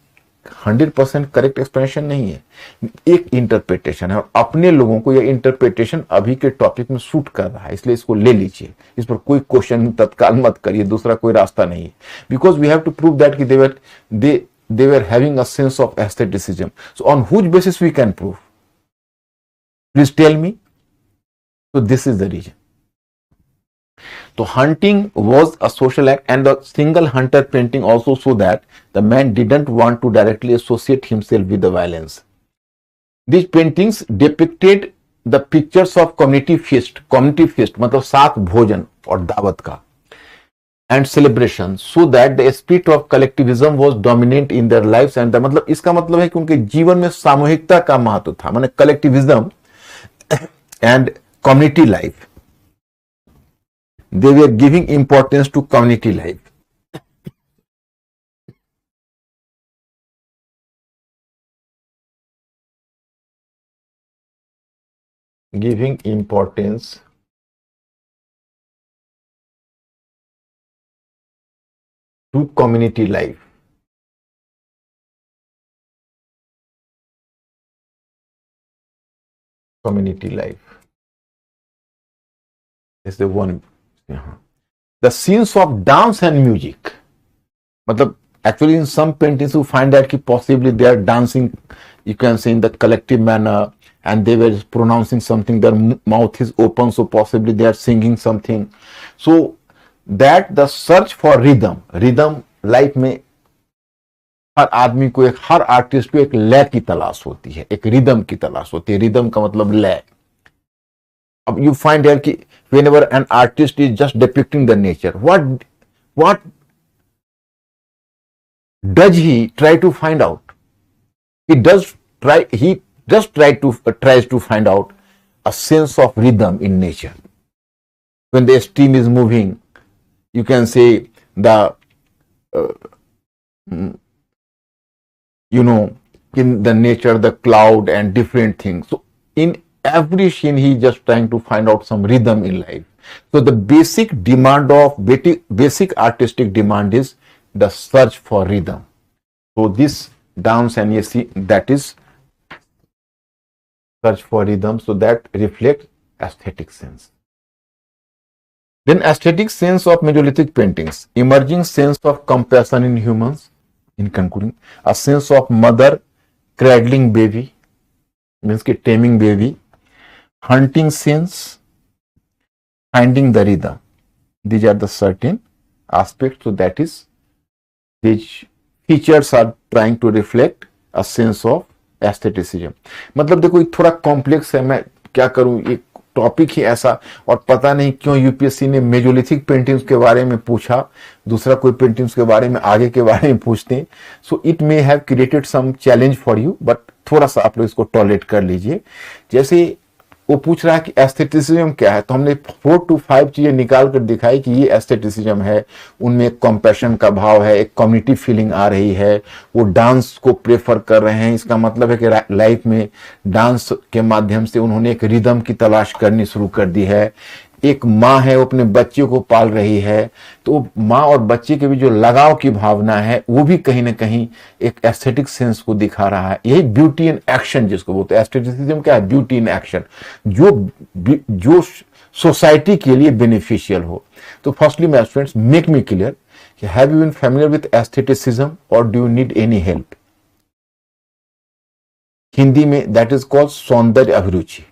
[SPEAKER 1] 100% करेक्ट एक्सप्लेनेशन नहीं है, एक इंटरप्रिटेशन है, और अपने लोगों को यह इंटरप्रिटेशन अभी के टॉपिक में सूट कर रहा है, इसलिए इसको ले लीजिए, इस पर कोई क्वेश्चन तत्काल मत करिए, दूसरा कोई रास्ता नहीं है. Because we have to prove that कि they were having a sense of aestheticism. So on which basis we can prove? Please tell me. So this is the reason. So hunting was a social act, and the single hunter painting also show that the man didn't want to directly associate himself with the violence. These paintings depicted the pictures of community feast मतलब साथ भोजन और दावत का, and celebration, so that the spirit of collectivism was dominant in their lives. And the मतलब इसका मतलब है कि उनके जीवन में सामूहिकता का महत्व था, माने collectivism and community life. They were giving importance to community life. Giving importance to community life. Community life is the one. The scenes of dance and music, मतलब actually in some paintings you find that possibly they are dancing, you can say in the collective manner, and they were pronouncing something, their mouth is open, so possibly they are singing something. So that the search for rhythm life में हर आदमी को, हर artist को एक लय की तलाश होती है, एक रिदम की तलाश होती है. रिदम का मतलब लय. अब you find here कि whenever an artist is just depicting the nature, what does he try to find out? He just tries to find out a sense of rhythm in nature. When the stream is moving, you can say the in the nature, the cloud and different things. So in every scene he is just trying to find out some rhythm in life. So the basic artistic demand is the search for rhythm. So this dance and you see, that is search for rhythm, so that reflects aesthetic sense. Then aesthetic sense of Mesolithic paintings, emerging sense of compassion in humans. In concluding, a sense of mother cradling baby, means कि taming baby, hunting sense, finding the rhythm. These are the certain aspects. So that is, these features are trying to reflect a sense of aestheticism. मतलब देखो थोड़ा complex है, मैं क्या करूं, एक topic ही ऐसा, और पता नहीं क्यों यूपीएससी ने मेजोलिथिक पेंटिंग्स के बारे में पूछा, दूसरा कोई पेंटिंग्स के बारे में आगे के बारे में पूछते हैं. So it may have created some challenge for you, but थोड़ा सा आप लोग इसको टॉलरेट कर लीजिए. जैसे वो पूछ रहा है कि एस्थेटिसिज्म क्या है, तो हमने 4 to 5 चीजें निकाल कर दिखाई कि ये एस्थेटिसिज्म है. उनमें एक कंपैशन का भाव है, एक कम्युनिटी फीलिंग आ रही है, वो डांस को प्रेफर कर रहे हैं. इसका मतलब है कि लाइफ में डांस के माध्यम से उन्होंने एक रिदम की तलाश करनी शुरू कर दी है. एक माँ है, वो अपने बच्चे को पाल रही है, तो माँ और बच्चे के बीच जो लगाव की भावना है वो भी कहीं ना कहीं एक एस्थेटिक सेंस को दिखा रहा है. यही ब्यूटी इन एक्शन जिसको बोलते हैं. एस्थेटिसिज्म क्या है? ब्यूटी इन एक्शन, जो सोसाइटी के लिए बेनिफिशियल हो. तो firstly my students, make me clear, have you been familiar with aestheticism और do you need any help? Hindi में दैट इज कॉल्ड सौंदर्य अभिरुचि.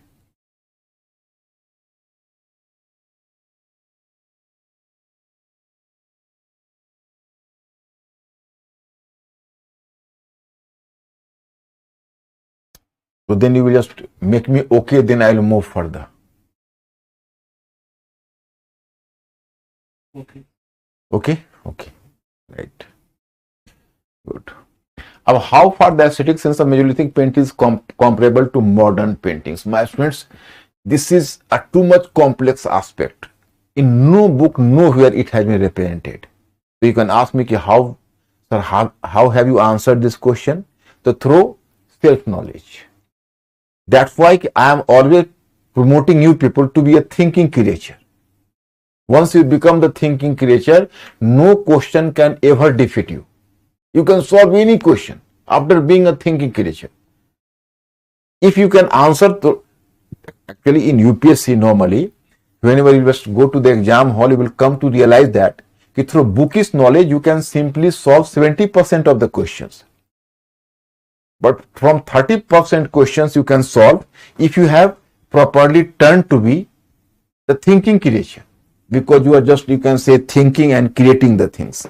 [SPEAKER 1] So then you will just make me okay, then I will move further.
[SPEAKER 2] Okay.
[SPEAKER 1] Okay? Okay. Right. Good. Now, how far the aesthetic sense of Mesolithic paint is comparable to modern paintings? My students, This is a too much complex aspect. In no book, nowhere it has been represented. So you can ask me how have you answered this question? So through self-knowledge. That's why I am always promoting you people to be a thinking creature. Once you become the thinking creature, no question can ever defeat you. You can solve any question after being a thinking creature. If you can answer to, actually in UPSC normally, whenever you just go to the exam hall, you will come to realize that through bookish knowledge, you can simply solve 70% of the questions. But from 30% questions you can solve if you have properly turned to be the thinking creature, because you are just, you can say, thinking and creating the things.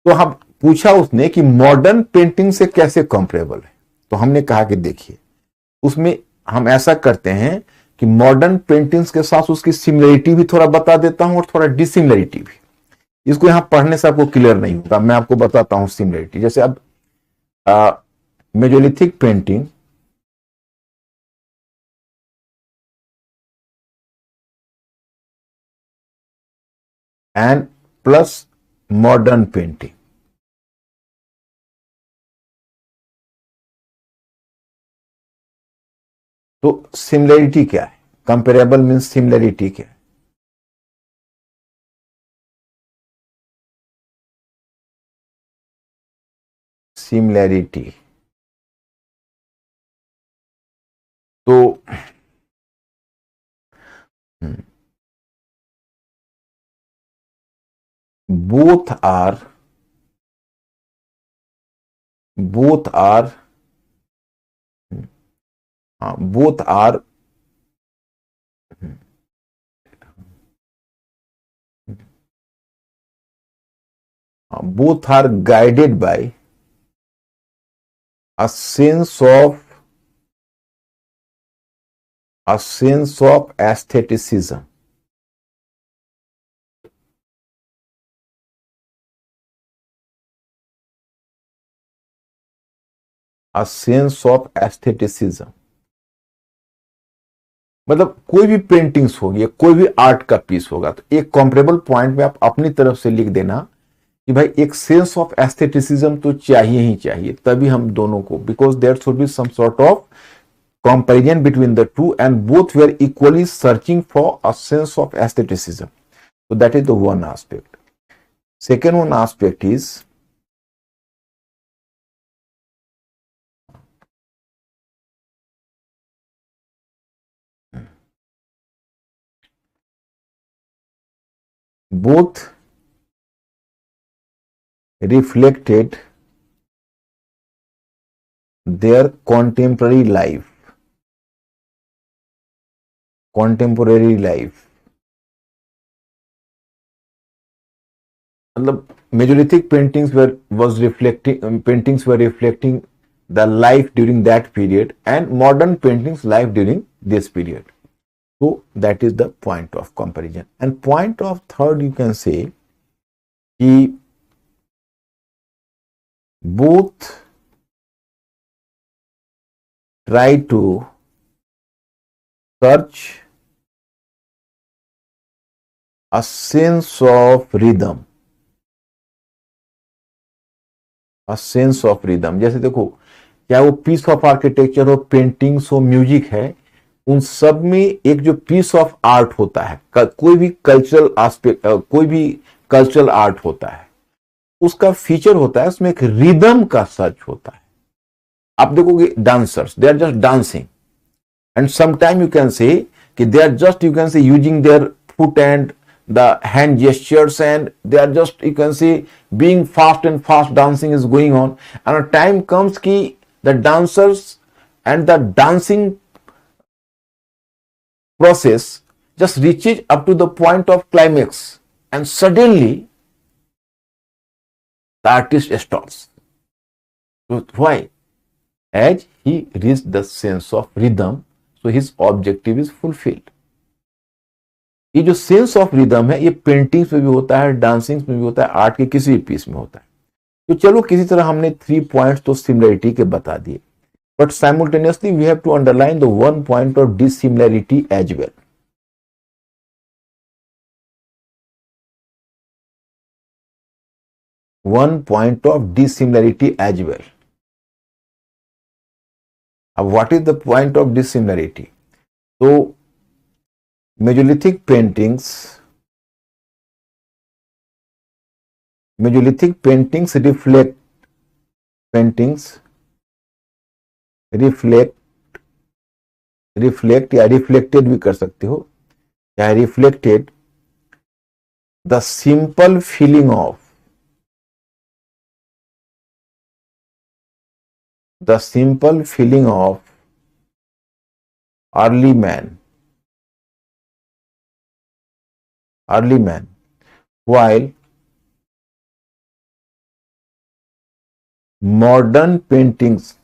[SPEAKER 1] तो हम पूछा उसने कि modern painting से कैसे comparable है, तो हमने कहा कि देखिए उसमें हम ऐसा करते हैं कि मॉडर्न पेंटिंग्स के साथ उसकी सिमिलरिटी भी थोड़ा बता देता हूं और थोड़ा डिसिमिलरिटी भी. इसको यहां पढ़ने से आपको क्लियर नहीं होगा, मैं आपको बताता हूं सिमिलरिटी. जैसे अब Mesolithic painting and plus modern painting. तो सिमिलरिटी क्या है? कंपेरेबल मीन्स सिमिलरिटी क्या है? सिमिलरिटी तो both are both are guided by a sense of aestheticism. A sense of aestheticism. मतलब कोई भी पेंटिंग्स होगी, कोई भी आर्ट का पीस होगा, तो एक कंपेरेबल पॉइंट में आप अपनी तरफ से लिख देना कि भाई एक सेंस ऑफ एस्थेटिसिज्म तो चाहिए ही चाहिए, तभी हम दोनों को, because there should be some sort of comparison between the two, and both were equally searching for a sense of aestheticism. So that is the one aspect. Second one aspect is both reflected their contemporary life. मतलब Mesolithic paintings were reflecting the life during that period, and modern paintings life during this period. So that is the point of comparison. And point of third, you can say कि both try to search a sense of rhythm. जैसे देखो, क्या वो piece of architecture हो, paintings हो, music है, उन सब में एक जो पीस ऑफ आर्ट होता है, कोई भी कल्चरल एस्पेक्ट, कोई भी कल्चरल आर्ट होता है, उसका फीचर होता है उसमें एक रिदम का सर्च होता है. आप देखोगे dancers, they are just dancing, and sometime you can say कि they are just, you can say using their foot and the hand gestures, and they are just, you can see, being fast dancing is going on, and a time comes ki the dancers and the dancing process just reaches up to the point of climax, and suddenly the artist stops. So why? As he reached the sense of rhythm, so his objective is fulfilled. ये जो sense of rhythm है, ये paintings में भी होता है, dancing में भी होता है, आर्ट के किसी भी पीस में होता है. तो चलो किसी तरह हमने 3 पॉइंट्स तो सिमिलरिटी के बता दिए. but simultaneously we have to underline the one point of dissimilarity as well. One point of dissimilarity as well. What is the point of dissimilarity? So Mesolithic paintings reflect या reflected भी कर सकते हो, या reflected the simple feeling of early man while modern paintings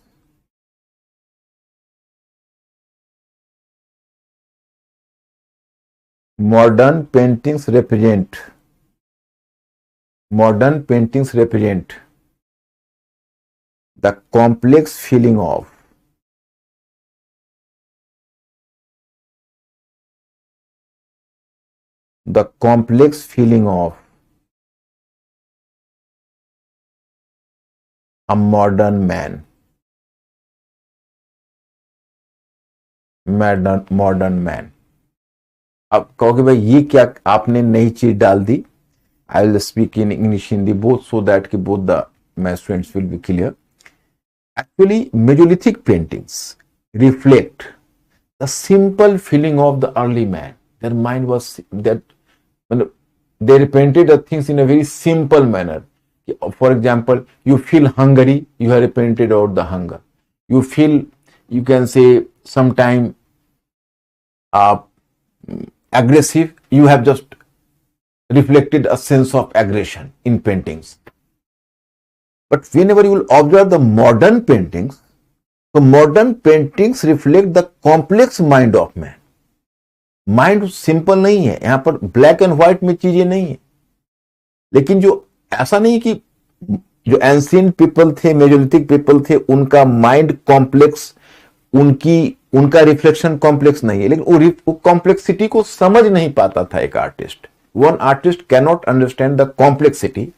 [SPEAKER 1] represent the complex feeling of a modern man. अब कहोगे भाई ये क्या आपने नई चीज डाल दी. I will speak in English Hindi both so that कि both the my students will be clear. Actually, Mesolithic paintings reflect the simple feeling of the early man. Their mind was that they painted the things in a very simple manner. For example, you feel hungry, you have painted out the hunger. You feel, you can say, sometime aggressive, you have just reflected a sense of aggression in paintings. But whenever you will observe the modern paintings, so modern paintings reflect the complex mind of man. Mind simple नहीं है, यहां पर black and white में चीजें नहीं है. लेकिन जो ऐसा नहीं कि जो एंशिएंट पीपल थे, मेजोलिथिक पीपल थे, उनका माइंड कॉम्प्लेक्स, उनका रिफ्लेक्शन कॉम्प्लेक्स नहीं है, लेकिन वो कॉम्प्लेक्सिटी को समझ नहीं पाता था एक artist. One artist can not understand the complexity,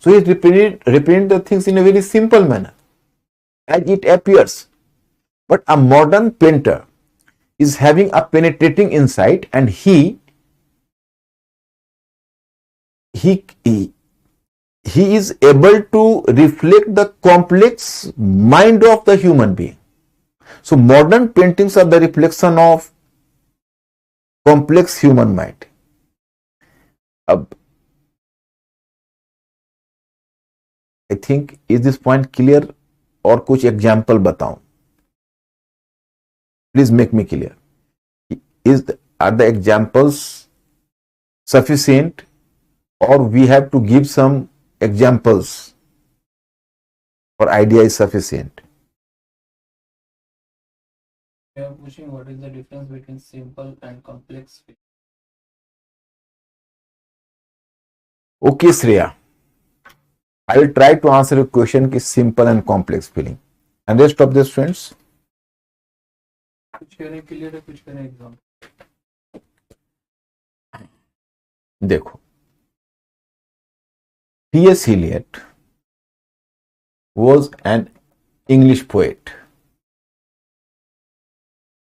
[SPEAKER 1] so he represent the things in a very simple manner as it appears. But a modern painter is having a penetrating insight, and he is able to reflect the complex mind of the human being. So modern paintings are the reflection of complex human mind. I think, is this point clear? और कुछ example बताऊं, please make me clear. Are the examples sufficient, or we have to give some examples, or idea is sufficient?
[SPEAKER 2] We are pushing what is the difference between simple and complex.
[SPEAKER 1] Okay, Shreya. I will try to answer your question ki simple and complex feeling. And rest of the students?
[SPEAKER 2] कुछ करें clear है, कुछ करें exam.
[SPEAKER 1] देखो, T.S. Eliot was an English poet.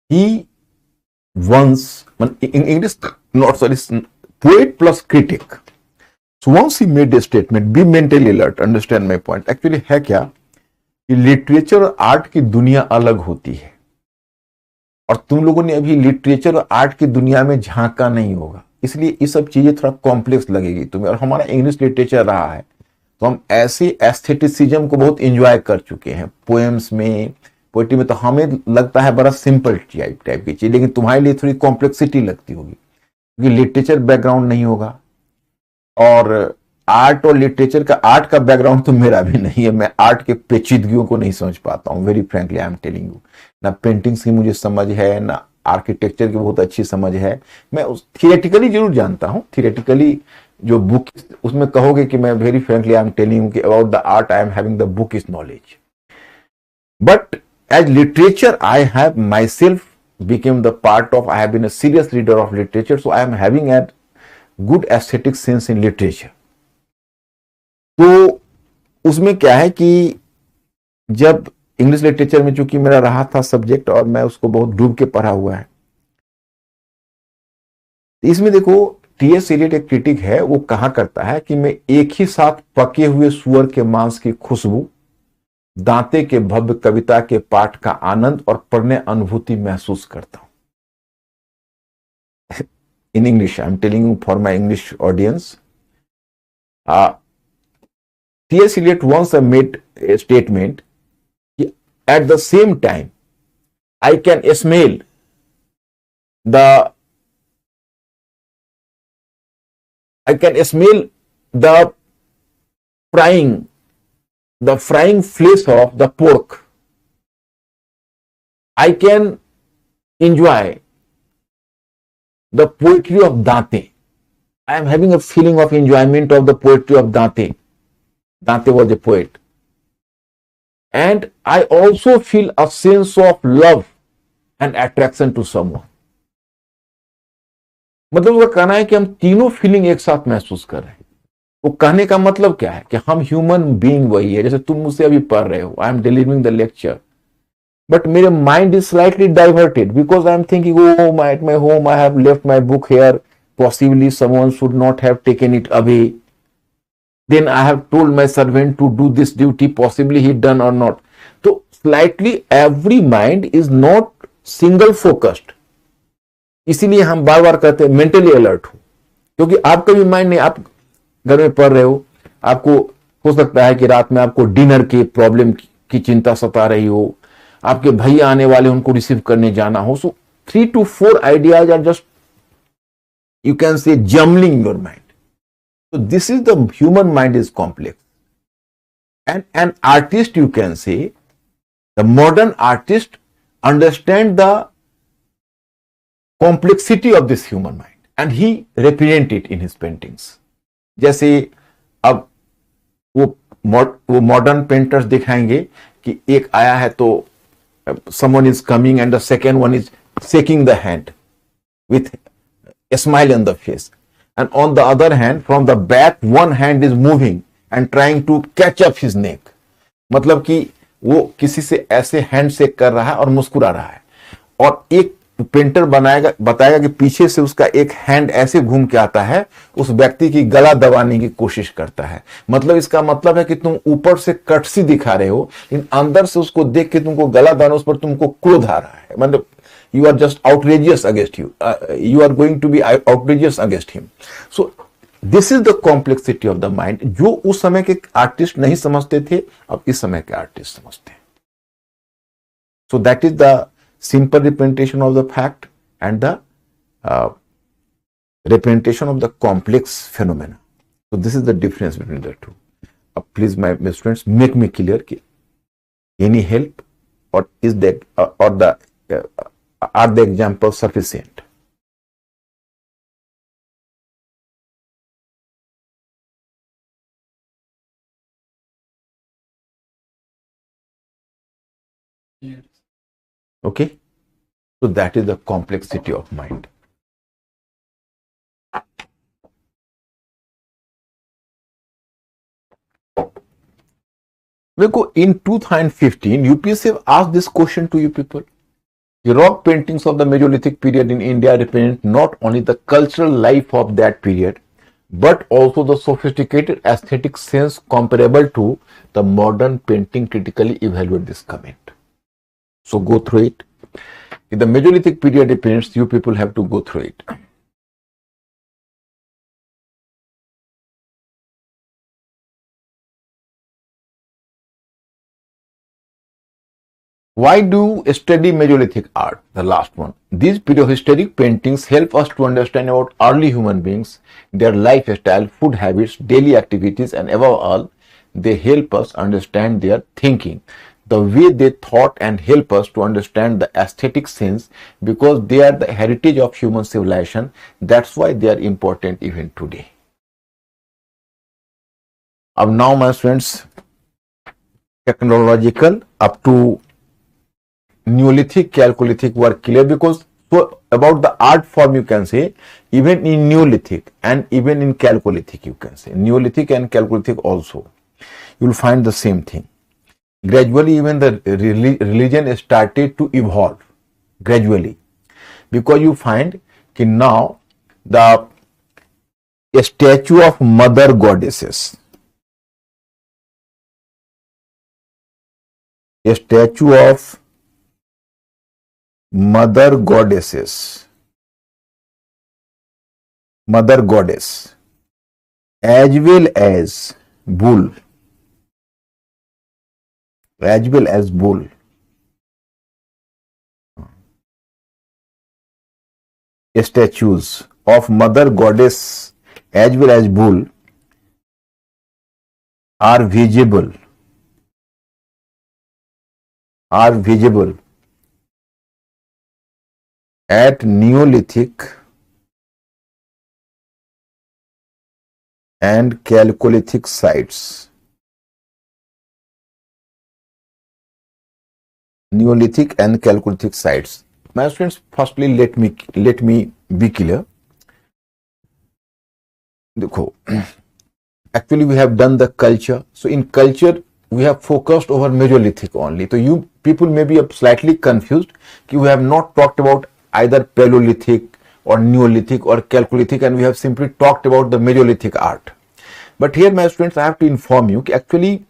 [SPEAKER 1] He once, in English, not sorry, poet plus critic. So once he made a statement, be mentally alert, understand my point. Actually है क्या कि literature और art की दुनिया अलग होती है, और तुम लोगों ने अभी लिटरेचर और आर्ट की दुनिया में झांका नहीं होगा, इसलिए ये सब चीजें थोड़ा कॉम्प्लेक्स लगेगी तुम्हें. और हमारा इंग्लिश लिटरेचर रहा है तो हम ऐसे एस्थेटिसिज्म को बहुत एंजॉय कर चुके हैं. पोएम्स में, पोएट्री में तो हमें लगता है बड़ा सिंपल टाइप की चीज, लेकिन तुम्हारे लिए थोड़ी कॉम्प्लेक्सिटी लगती होगी क्योंकि लिटरेचर बैकग्राउंड नहीं होगा. और आर्ट और लिटरेचर का, आर्ट का बैकग्राउंड तो मेरा भी नहीं है, मैं आर्ट के पेचीदगियों को नहीं समझ पाता हूँ. Very frankly I am telling you, ना पेंटिंग्स की मुझे समझ है, ना आर्किटेक्चर की बहुत अच्छी समझ है. मैं थियरेटिकली जरूर जानता हूँ, थियरेटिकली जो बुक उसमें कहोगे कि मैं very frankly I am telling you कि about the art I am having the book is knowledge. But as literature, I have myself became the part of, I have been a serious reader of literature, so I am having a good aesthetic sense in literature. तो उसमें क्या है कि जब English literature में चूंकि मेरा रहा था सब्जेक्ट और मैं उसको बहुत डूब के पढ़ा हुआ है, इसमें देखो टीएस एलियट एक क्रिटिक है, वो कहा करता है कि मैं एक ही साथ पके हुए सुअर के मांस की खुशबू, दांते के भव्य कविता के पाठ का आनंद और पढ़ने अनुभूति महसूस करता हूं. In English, I'm telling you for my English audience. T.S. Eliot once made a statement, at the same time, I can smell the frying flesh of the pork. I can enjoy the poetry of Dante. I am having a feeling of enjoyment of the poetry of Dante. Dante was a poet. And I also feel a sense of love and attraction to someone. मतलब वो कहना है कि हम तीनों feeling एक साथ महसूस कर रहे हैं. वो कहने का मतलब क्या है कि हम ह्यूमन बीइंग वही है, जैसे तुम मुझसे अभी पढ़ रहे हो, I am delivering the lecture, but मेरे mind is slightly diverted because I am thinking, oh, at my home I have left my book here, possibly someone should not have taken it away. Then I have told my servant to do this duty, possibly he done or not. So slightly every mind is not single focused. इसीलिए हम बार बार कहते हैं mentally alert हो, क्योंकि आपका भी mind नहीं, आप घर में पढ़ रहे हो, आपको हो सकता है कि रात में आपको डिनर के प्रॉब्लम की चिंता सता रही हो, आपके भैया आने वाले उनको रिसीव करने जाना हो. So 3 to 4 ideas are just, you can say, jumbling your mind. So this is the human mind is complex, and an artist, you can say, the modern artist understand the complexity of this human mind and he represent it in his paintings. जैसे अब वो modern painters दिखाएंगे कि एक आया है तो someone is coming and the second one is shaking the hand with a smile on the face. And on the other hand, from the back, one hand is moving and trying to catch up his neck. मतलब कि वो किसी से ऐसे hand shake कर रहा है और मुस्कुरा रहा है, और एक पेंटर बताएगा कि पीछे से उसका एक हैंड ऐसे घूम के आता है, उस व्यक्ति की गला दबाने की कोशिश करता है. मतलब इसका मतलब है कि तुम ऊपर से कटसी दिखा रहे हो, लेकिन अंदर से उसको देख के तुमको गला दबाना, उस पर तुमको क्रोध आ रहा है. मतलब you are just outrageous against you. You are going to be outrageous against him. So this is the complexity of the mind, जो उस समय के आर्टिस्ट नहीं समझते थे, अब इस समय के आर्टिस्ट समझते हैं. So that is the simple representation of the fact and the representation of the complex phenomena. So this is the difference between the two. Please, my students, make me clear कि any help or is that or the are the examples sufficient?
[SPEAKER 2] Yes.
[SPEAKER 1] Okay, so that is the complexity of mind. देखो, in 2015 UPSC have asked this question to you people. The rock paintings of the Mesolithic period in India represent not only the cultural life of that period, but also the sophisticated aesthetic sense comparable to the modern painting. Critically evaluate this comment. So go through it. If the Mesolithic period represents, you people have to go through it. Why do you study Mesolithic art? The last one. These prehistoric paintings help us to understand about early human beings, their lifestyle, food habits, daily activities, and above all, they help us understand their thinking, the way they thought, and help us to understand the aesthetic sense, because they are the heritage of human civilization. That's why they are important even today. Now, my friends, technological up to Neolithic, Chalcolithic were clear, because so about the art form you can say even in Neolithic and even in Chalcolithic, you can say Neolithic and Chalcolithic also you will find the same thing. Gradually even the religion started to evolve gradually, because you find कि now the statue of mother goddesses, a statue of mother goddesses, mother goddess, as well as bull, as well as bull, statues of mother goddess as well as bull are visible at Neolithic and Chalcolithic sites. Neolithic and Chalcolithic sites. My friends, firstly let me be clear. देखो, actually we have done the culture. So in culture we have focused over Mesolithic only. So you people may be slightly confused कि we have not talked about either Paleolithic or Neolithic or Chalcolithic, and we have simply talked about the Mesolithic art. But here, my students, I have to inform you that actually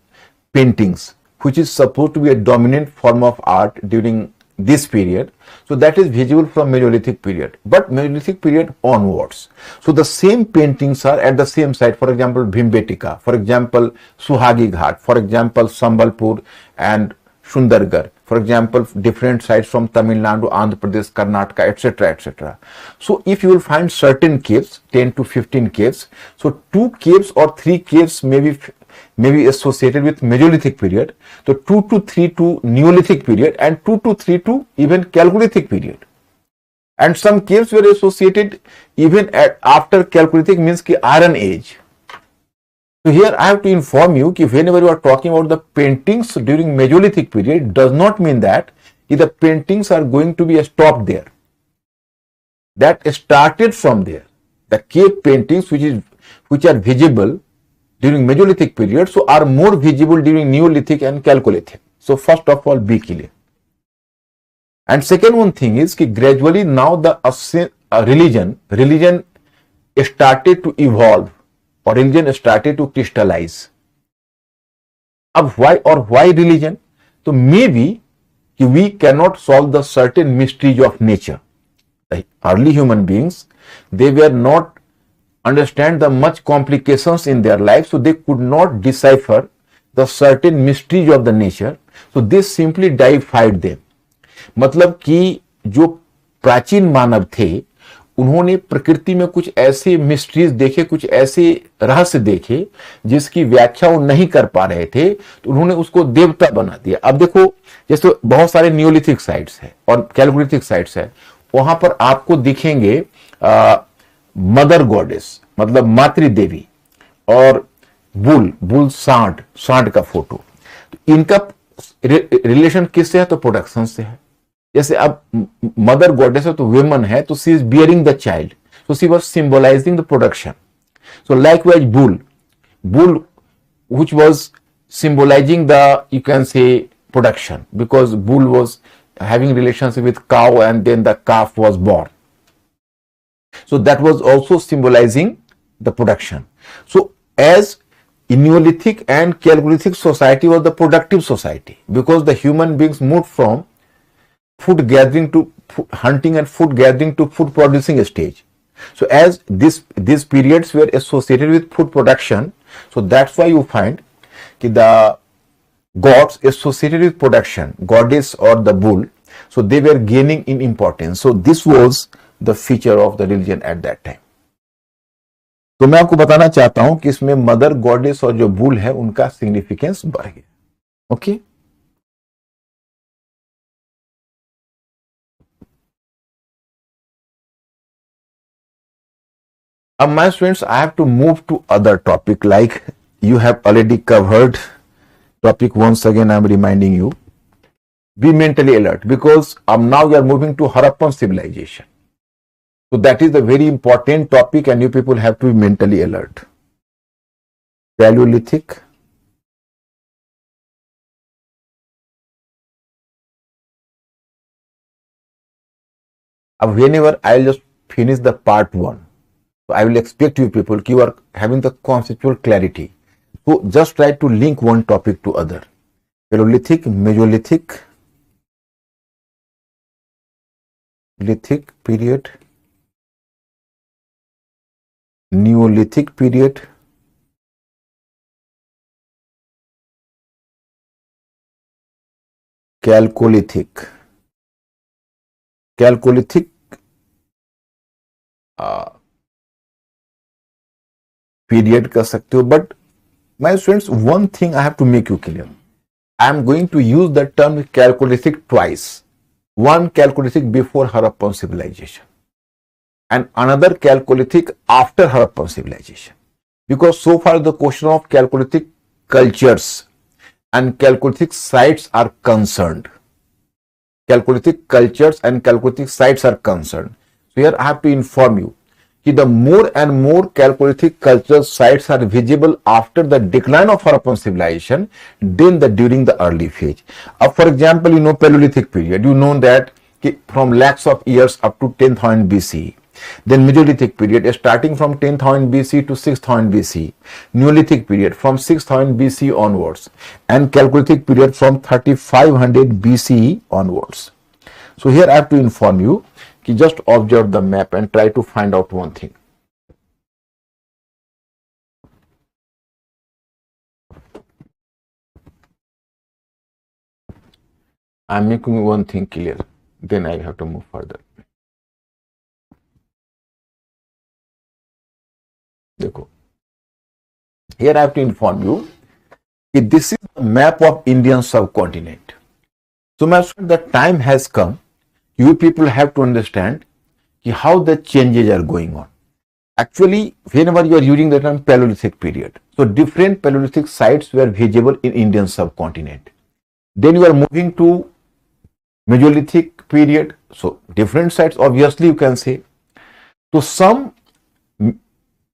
[SPEAKER 1] paintings, which is supposed to be a dominant form of art during this period, so that is visible from Mesolithic period, but Mesolithic period onwards. So the same paintings are at the same site, for example Bhimbetika, for example Suhagi Ghat, for example Sambalpur and Sundargarh, for example different sites from Tamil Nadu, Andhra Pradesh, Karnataka, etc., etc. So if you will find certain caves, 10 to 15 caves, so 2 caves or 3 caves may be associated with Mesolithic period, so 2 to 3 to Neolithic period, and 2 to 3 to even Chalcolithic period. And some caves were associated even after Chalcolithic, means ki Iron Age. So here I have to inform you that whenever you are talking about the paintings during Mesolithic period, it does not mean that the paintings are going to be stopped there. That started from there. The cave paintings which are visible during Mesolithic period, so are more visible during Neolithic and Chalcolithic. So first of all, be clear. And second one thing is that gradually now the religion started to evolve, or religion started to crystallize. Why religion? So maybe we cannot solve the certain mysteries of nature. The early human beings, they were not understand the much complications in their life, so they could not decipher the certain mysteries of the nature, so they simply deified them. मतलब कि जो प्राचीन मानव थे, उन्होंने प्रकृति में कुछ ऐसे मिस्ट्रीज देखे, कुछ ऐसे रहस्य देखे जिसकी व्याख्या वो नहीं कर पा रहे थे, तो उन्होंने उसको देवता बना दिया. अब देखो, जैसे बहुत सारे नियोलिथिक साइट्स है और कैलकुलिथिक साइट्स है, वहां पर आपको दिखेंगे मदर गॉडेस, मतलब मातृ देवी, और बुल सांड का फोटो. तो इनका रिलेशन किससे है? तो प्रोडक्शन से है. जैसे अब मदर गॉडेस है तो वुमन है, तो she is bearing the child, so she was symbolizing the production. So likewise bull which was symbolizing the, you can say, production, because bull was having relationship with cow and then the calf was born. So that was also symbolizing the production. So as Neolithic and Chalcolithic society was the productive society, because the human beings moved from food gathering to hunting and food gathering to food producing stage. So as these periods were associated with food production, so that's why you find the gods associated with production, goddess or the bull, so they were gaining in importance. So this was the feature of the religion at that time. तो मैं आपको बताना चाहता हूं कि इसमें mother goddess और जो बुल है उनका सिग्निफिकेंस बढ़ गया. Okay, my students, I have to move to other topic, like you have already covered topic. Once again I am reminding you, be mentally alert, because now you are moving to Harappan civilization. So that is the very important topic, and you people have to be mentally alert. Paleolithic, whenever I'll just finish the part 1, so I will expect you people you are having the conceptual clarity. So just try to link one topic to other. Paleolithic, Mesolithic, Lithic period, Neolithic period, Chalcolithic. Chalcolithic period कर सकते हो, but my friends, one thing I have to make you clear. I am going to use the term Chalcolithic twice. One Chalcolithic before Harappan civilization and another Chalcolithic after Harappan civilization. Because so far the question of Chalcolithic cultures and Chalcolithic sites are concerned. Chalcolithic cultures and Chalcolithic sites are concerned. So here I have to inform you that the more and more Chalcolithic cultural sites are visible after the decline of Harappan civilization than during the early phase. For example, you know Paleolithic period. You know that from lakhs of years up to 10,000 BC. Then Mesolithic period starting from 10,000 BC to 6,000 BC. Neolithic period from 6,000 BC onwards. And Chalcolithic period from 3,500 BC onwards. So here I have to inform you, just observe the map and try to find out one thing. I am making one thing clear, then I have to move further. देखो, here I have to inform you that this is the map of Indian subcontinent. So my friend, the time has come. You people have to understand how the changes are going on. Actually, whenever you are using the term Paleolithic period, so different Paleolithic sites were visible in Indian subcontinent. Then you are moving to Mesolithic period, so different sites obviously you can say. So some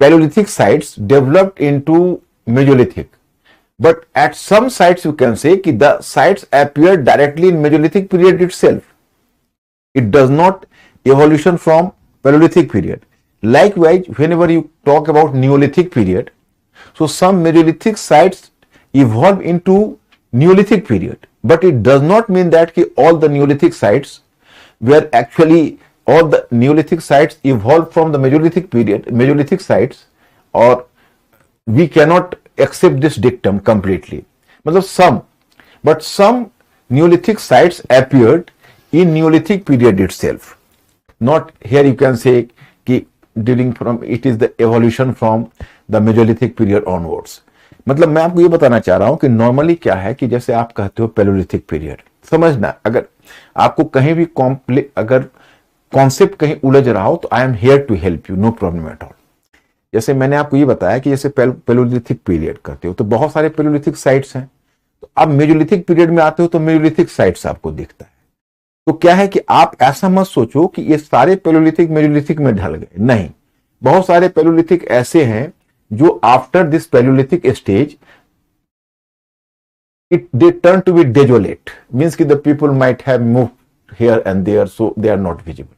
[SPEAKER 1] Paleolithic sites developed into Mesolithic, but at some sites you can say that the sites appeared directly in Mesolithic period itself. It does not evolution from Paleolithic period. Likewise, whenever you talk about Neolithic period, so some Mesolithic sites evolve into Neolithic period, but it does not mean that all the Neolithic sites were actually all the Neolithic sites evolved from the Mesolithic period, Mesolithic sites, or we cannot accept this dictum completely. But some Neolithic sites appeared in Neolithic period itself. Not here you can say during from it is the evolution from the Mesolithic period onwards. मतलब मैं आपको ये बताना चाह रहा हूं कि normally क्या है कि जैसे आप कहते हो पेलोलिथिक पीरियड, समझना अगर आपको कहीं भी अगर कॉन्सेप्ट कहीं उलझ रहा हो तो I am here to help you, no problem at all. जैसे मैंने आपको ये बताया कि जैसे पेलोलिथिक पीरियड करते हो तो बहुत सारे पेलोलिथिक साइट्स हैं, तो आप मेजोलिथिक पीरियड में आते हो तो मेजोलिथिक साइट्स आपको दिखता है. तो क्या है कि आप ऐसा मत सोचो कि ये सारे पेलोलिथिक मेजोलिथिक में ढल गए, नहीं. बहुत सारे पेलोलिथिक ऐसे हैं जो after this Palaeolithic stage they turn to be desolate, means that the people might have moved here and there, so they are not visible.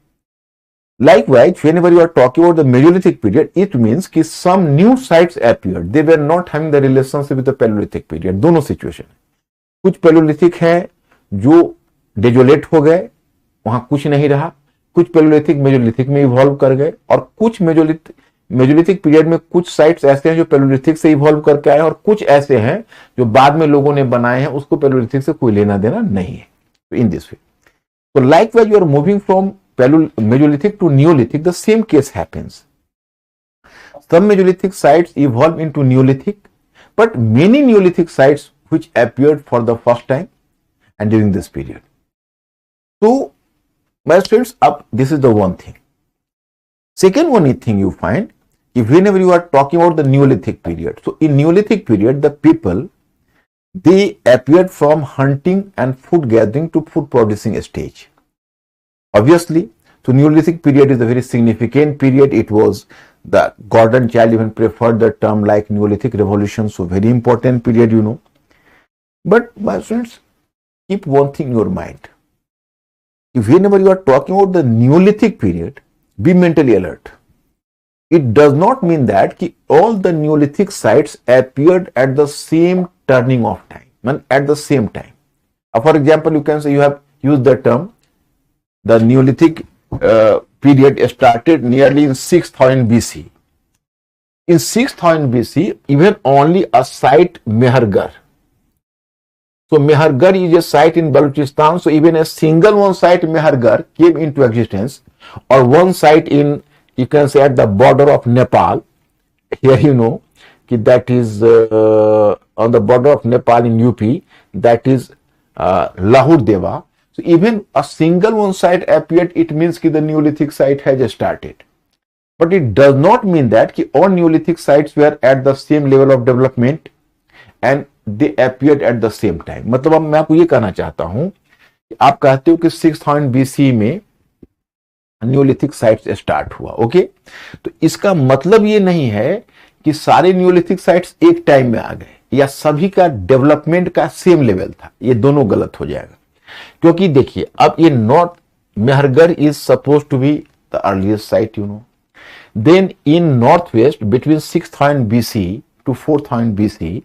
[SPEAKER 1] Likewise, whenever you are talking about the Mesolithic period, it means that some new sites appeared. They were not having the relationship with the Paleolithic period. दोनों situation, कुछ Palaeolithic हैं जो desolate हो गए, वहां कुछ नहीं रहा. कुछ पेलोलिथिक मेजोलिथिक में इवॉल्व कर गए, और कुछ मेजोलिथिक पीरियड में कुछ साइट्स ऐसे हैं जो पेलोलिथिक से इवॉल्व करके आए, और कुछ ऐसे हैं जो बाद में लोगों ने बनाए हैं, उसको पेलोलिथिक से कोई लेना देना नहीं है. In this way, so likewise you are moving from Mesolithic to Neolithic, the same case happens. Some Mesolithic sites evolve into Neolithic, but many Neolithic sites which appeared for the first time and during this period. So my students, this is the one thing. Second one thing you find, if whenever you are talking about the Neolithic period, so in Neolithic period the people they appeared from hunting and food gathering to food producing stage. Obviously, so Neolithic period is a very significant period. It was the Gordon Childe even preferred the term like Neolithic revolution, so very important period, you know. But my friends, keep one thing in your mind. If whenever you are talking about the Neolithic period, be mentally alert. It does not mean that all the Neolithic sites appeared at the same turning of time, at the same time. For example, you can say you have used the term, the Neolithic period started nearly in 6000 BC. In 6000 BC, even only a site, Mehrgarh. So Mehrgarh is a site in Balochistan. So even a single one site, Mehrgarh, came into existence, or one site in, you can say, at the border of Nepal. Here you know that is on the border of Nepal in UP, that is Lahore Deva. So even a single one site appeared, it means that the Neolithic site has started. But it does not mean that all Neolithic sites were at the same level of development and they appeared at the same time. मतलब अब मैं आपको ये कहना चाहता हूं कि आप कहते हो कि 6000 BC में न्यूलिथिक साइट्स स्टार्ट हुआ, ओके? तो इसका मतलब ये नहीं है कि सारे न्यूलिथिक साइट्स एक टाइम में आ गए या सभी का डेवलपमेंट का सेम लेवल था। ये दोनों गलत हो जाएगा, क्योंकि देखिए अब ये north Mehrgarh is suppose to be the earliest site, you know. Then in north west between 6000 BC to 4000 BC,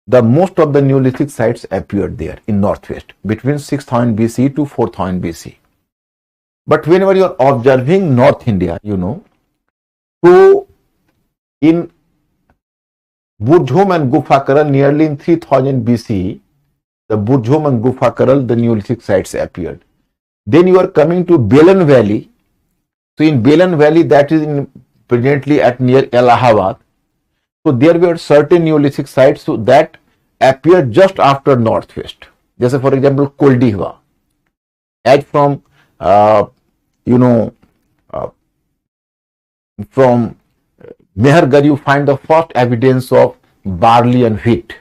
[SPEAKER 1] the most of the Neolithic sites appeared there in northwest between 6000 BC to 4000 BC. But whenever you are observing North India, you know, so in Burjhom and Gufakaral nearly in 3000 BC, the Burjhom and Gufakaral, the Neolithic sites appeared. Then you are coming to Belan Valley. So in Belan Valley, that is presently at near Allahabad. So there were certain Neolithic sites that appeared just after northwest. जैसे for example Koldihwa. As from from Mehrgarh you find the first evidence of barley and wheat.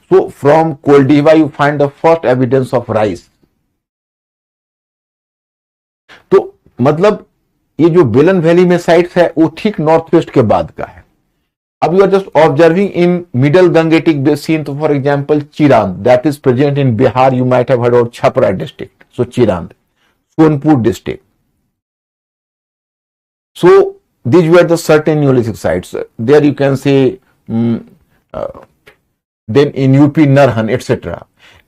[SPEAKER 1] So from Koldihwa you find the first evidence of rice. तो मतलब ये जो बेलन valley में sites है वो ठीक नॉर्थ वेस्ट के बाद का है। अब you are just observing in middle Gangetic basin, तो for example Chirand, that is present in Bihar, you might have heard about Chhapra district, so Chirand, Sonpur district. So these were the certain Neolithic sites. There you can say then in UP Narhan, etc.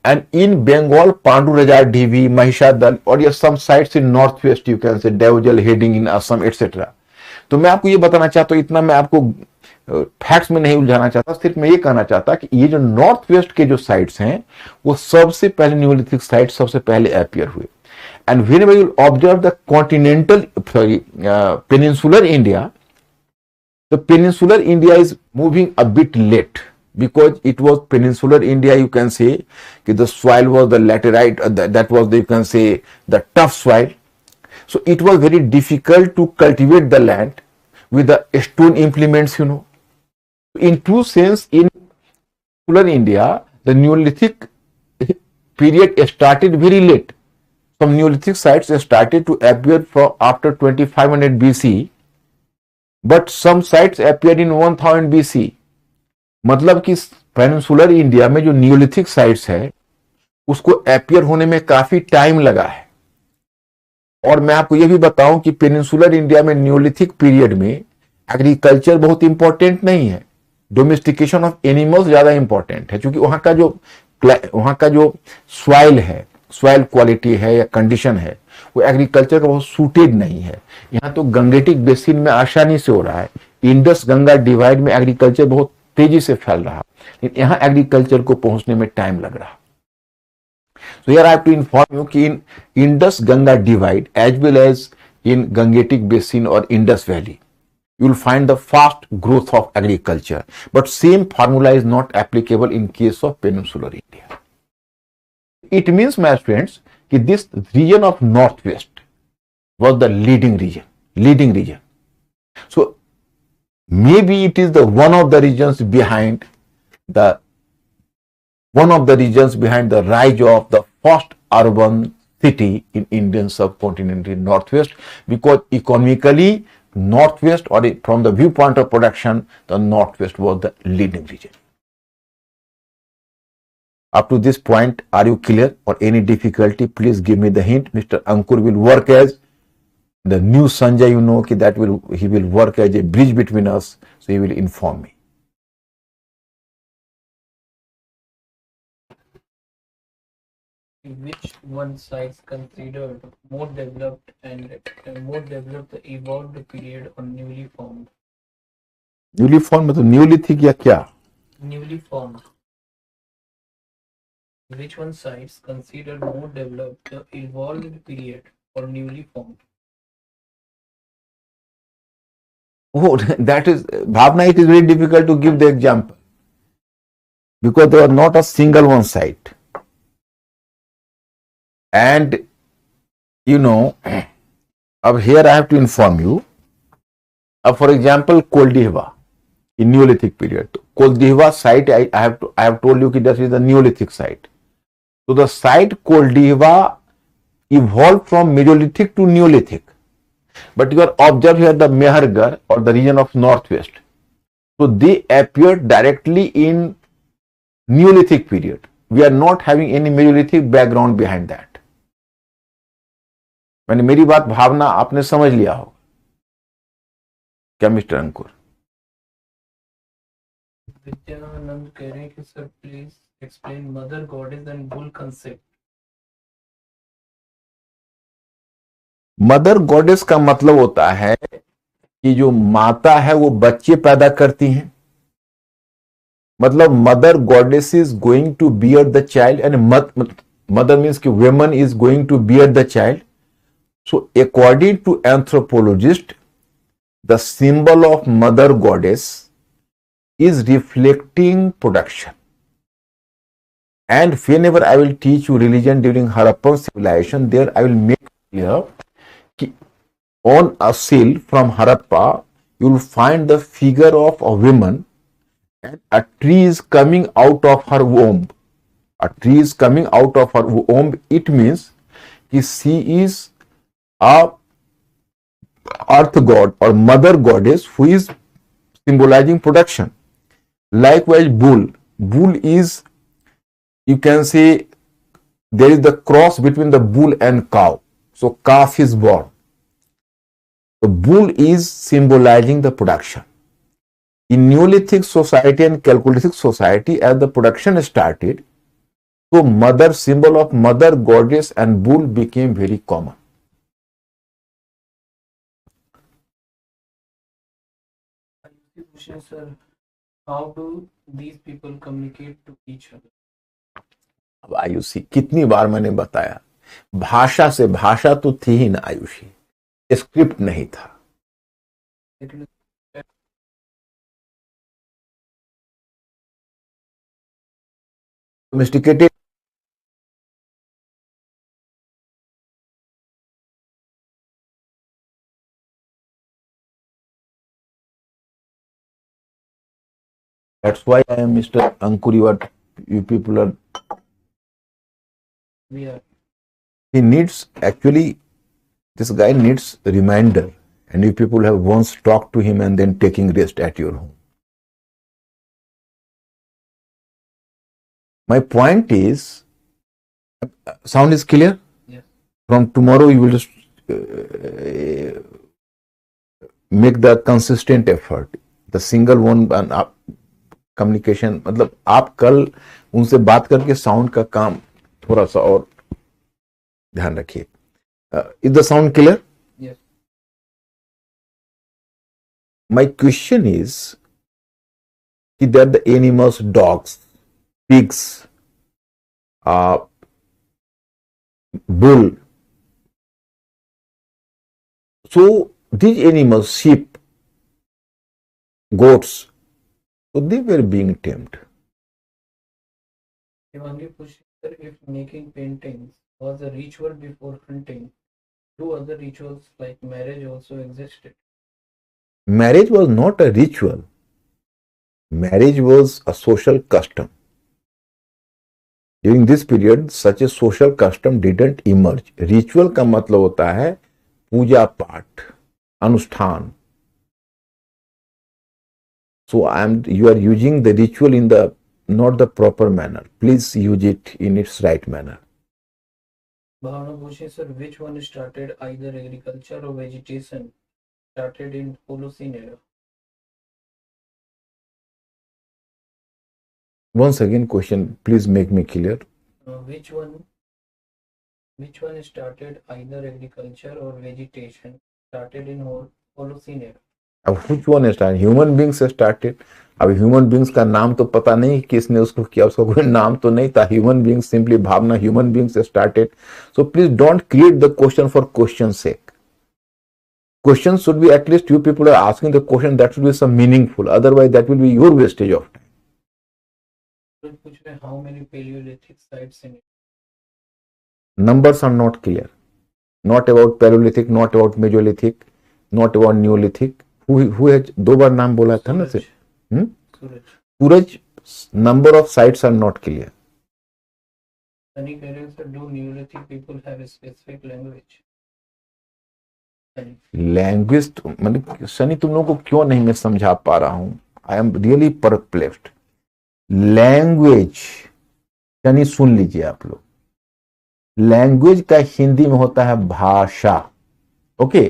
[SPEAKER 1] And in Bengal, Pandurajar, DV, Mahishadal, or yes, some sites in northwest you can say Devjal, heading in Assam, etc. तो मैं आपको ये बताना चाहता हूँ, इतना मैं आपको फैक्ट्स में नहीं उलझाना चाहता, सिर्फ मैं ये कहना चाहता कि ये जो नॉर्थ वेस्ट के जो साइट्स हैं वो सबसे पहले न्यूलिथिक साइट सबसे पहले अपियर हुए। And whenever you observe the continental peninsular India, the peninsular India is moving a bit late because it was peninsular India, you can say the soil was the laterite, that was the, you can say the tough soil, so it was very difficult to cultivate the land with the stone implements, you know. In true sense, in peninsular India the Neolithic period started very late. Some Neolithic sites started to appear from after 2500 BC, but some sites appeared in 1000 BC. मतलब कि peninsular India में जो Neolithic sites है उसको appear होने में काफी time लगा है। और मैं आपको यह भी बताऊं कि पेनिनसुलर इंडिया में न्यूलिथिक पीरियड में एग्रीकल्चर बहुत इंपॉर्टेंट नहीं है, डोमेस्टिकेशन ऑफ एनिमल्स ज्यादा इंपॉर्टेंट है, क्योंकि वहां का जो सॉइल है, सॉइल क्वालिटी है या कंडीशन है, वो एग्रीकल्चर का बहुत सूटेड नहीं है। यहाँ तो गंगेटिक बेसिन में आसानी से हो रहा है, इंडस गंगा डिवाइड में एग्रीकल्चर बहुत तेजी से फैल रहा, लेकिन यहाँ एग्रीकल्चर को पहुंचने में टाइम लग रहा। So here I have to inform you कि in Indus Ganga divide as well as in Gangetic basin or Indus Valley, you will find the fast growth of agriculture, but same formula is not applicable in case of peninsular India. It means, my friends, that this region of northwest was the leading region. So maybe it is the one of the regions behind the one of the reasons behind the rise of the first urban city in Indian subcontinental Northwest, because economically Northwest, or from the viewpoint of production, the Northwest was the leading region. Up to this point, are you clear, or any difficulty? Please give me the hint. Mr. Ankur will work as the new Sanjay, he will work as a bridge between us, so he will inform me.
[SPEAKER 2] Which one size considered more developed and more developed the evolved period or newly formed?
[SPEAKER 1] Newly form मतलब Neolithic या क्या?
[SPEAKER 2] Newly formed. Which one size considered more developed the evolved period or newly formed?
[SPEAKER 1] Oh, that is, Bhavna, it is very difficult to give the example because there was not a single one site. And अब here I have to inform you. For example, Koldihva in Neolithic period. Koldihva site, I have told you that is the Neolithic site. So the site Koldihva evolved from Mesolithic to Neolithic. But you are observe here the Mehergarh or the region of Northwest. So they appeared directly in Neolithic period. We are not having any Mesolithic background behind that. मैंने मेरी बात भावना आपने समझ लिया हो क्या mister अंकुर?
[SPEAKER 2] विद्यानंद कह रहे हैं कि sir please explain mother goddess and bull concept.
[SPEAKER 1] Mother goddess का मतलब होता है कि जो माता है वो बच्चे पैदा करती हैं. मतलब mother goddess is going to bear the child, and mother means कि woman is going to bear the child. So according to anthropologists, the symbol of mother goddess is reflecting production. And whenever I will teach you religion during Harappan civilization, there I will make clear that on a seal from Harappa, you will find the figure of a woman and a tree is coming out of her womb. A tree is coming out of her womb. It means that she is a earth god or mother goddess who is symbolizing production. Likewise, bull is, you can say, there is the cross between the bull and cow, so calf is born. The bull is symbolizing the production. In Neolithic society and Chalcolithic society, as the production started, so mother, symbol of mother goddess and bull became very common.
[SPEAKER 2] Sir, how do these people communicate to each other?
[SPEAKER 1] अब आयुषी, कितनी बार मैंने बताया, भाषा से, भाषा तो थी ही ना आयुषी, स्क्रिप्ट नहीं था. Domesticated. That's why I am Mr. Ankur. You people are.
[SPEAKER 2] We are.
[SPEAKER 1] He needs, actually, this guy needs a reminder, and you people have once talked to him and then taking rest at your home. My point is, sound is clear?
[SPEAKER 2] Yes.
[SPEAKER 1] From tomorrow you will just make the consistent effort. The single one communication, मतलब आप कल उनसे बात करके sound का काम थोड़ा सा और ध्यान रखिए. Is the sound clear?
[SPEAKER 2] Yes.
[SPEAKER 1] My question is, there are the animals, dogs, pigs, bull. So these animals, sheep, goats, so they were being tamed.
[SPEAKER 2] Shivangi Pushkar, if making paintings was a ritual before hunting, do other rituals like marriage also existed?
[SPEAKER 1] Marriage was not a ritual. Marriage was a social custom. During this period, such a social custom didn't emerge. Ritual का मतलब होता है पूजा पाठ, अनुष्ठान. So you are using the ritual in the not the proper manner. Please use it in its right manner.
[SPEAKER 2] Bhavana Bhushan sir, which one started either agriculture or vegetation? Started in Holocene era.
[SPEAKER 1] Once again, question. Please make me clear.
[SPEAKER 2] Which one started either agriculture or vegetation? Started in Holocene era.
[SPEAKER 1] अब which one started? Human beings started. अब human beings का नाम तो पता नहीं किसने उसको किया, उसका कोई नाम तो नहीं था. ह्यूमन बींग्स, सिंपली भावना, human beings started. So please don't create the question for question sake. Question should be, at least you people are asking the question, that should be some meaningful. Otherwise, that will be your wastage of time.
[SPEAKER 2] How many Paleolithic sites in India?
[SPEAKER 1] Numbers are not clear. Not about Paleolithic, not about Mesolithic, not about Neolithic. Who has दो बार नाम बोला था ना से? सूरज. Number of sites are not clear.
[SPEAKER 2] Sunny parents, do Neolithic people have a specific language?
[SPEAKER 1] Language मतलब सनी तुम लोगों को क्यों नहीं मैं समझा पा रहा हूं. I am really perplexed. Language सनी सुन लीजिए आप लोग. लैंग्वेज का हिंदी में होता है भाषा. ओके.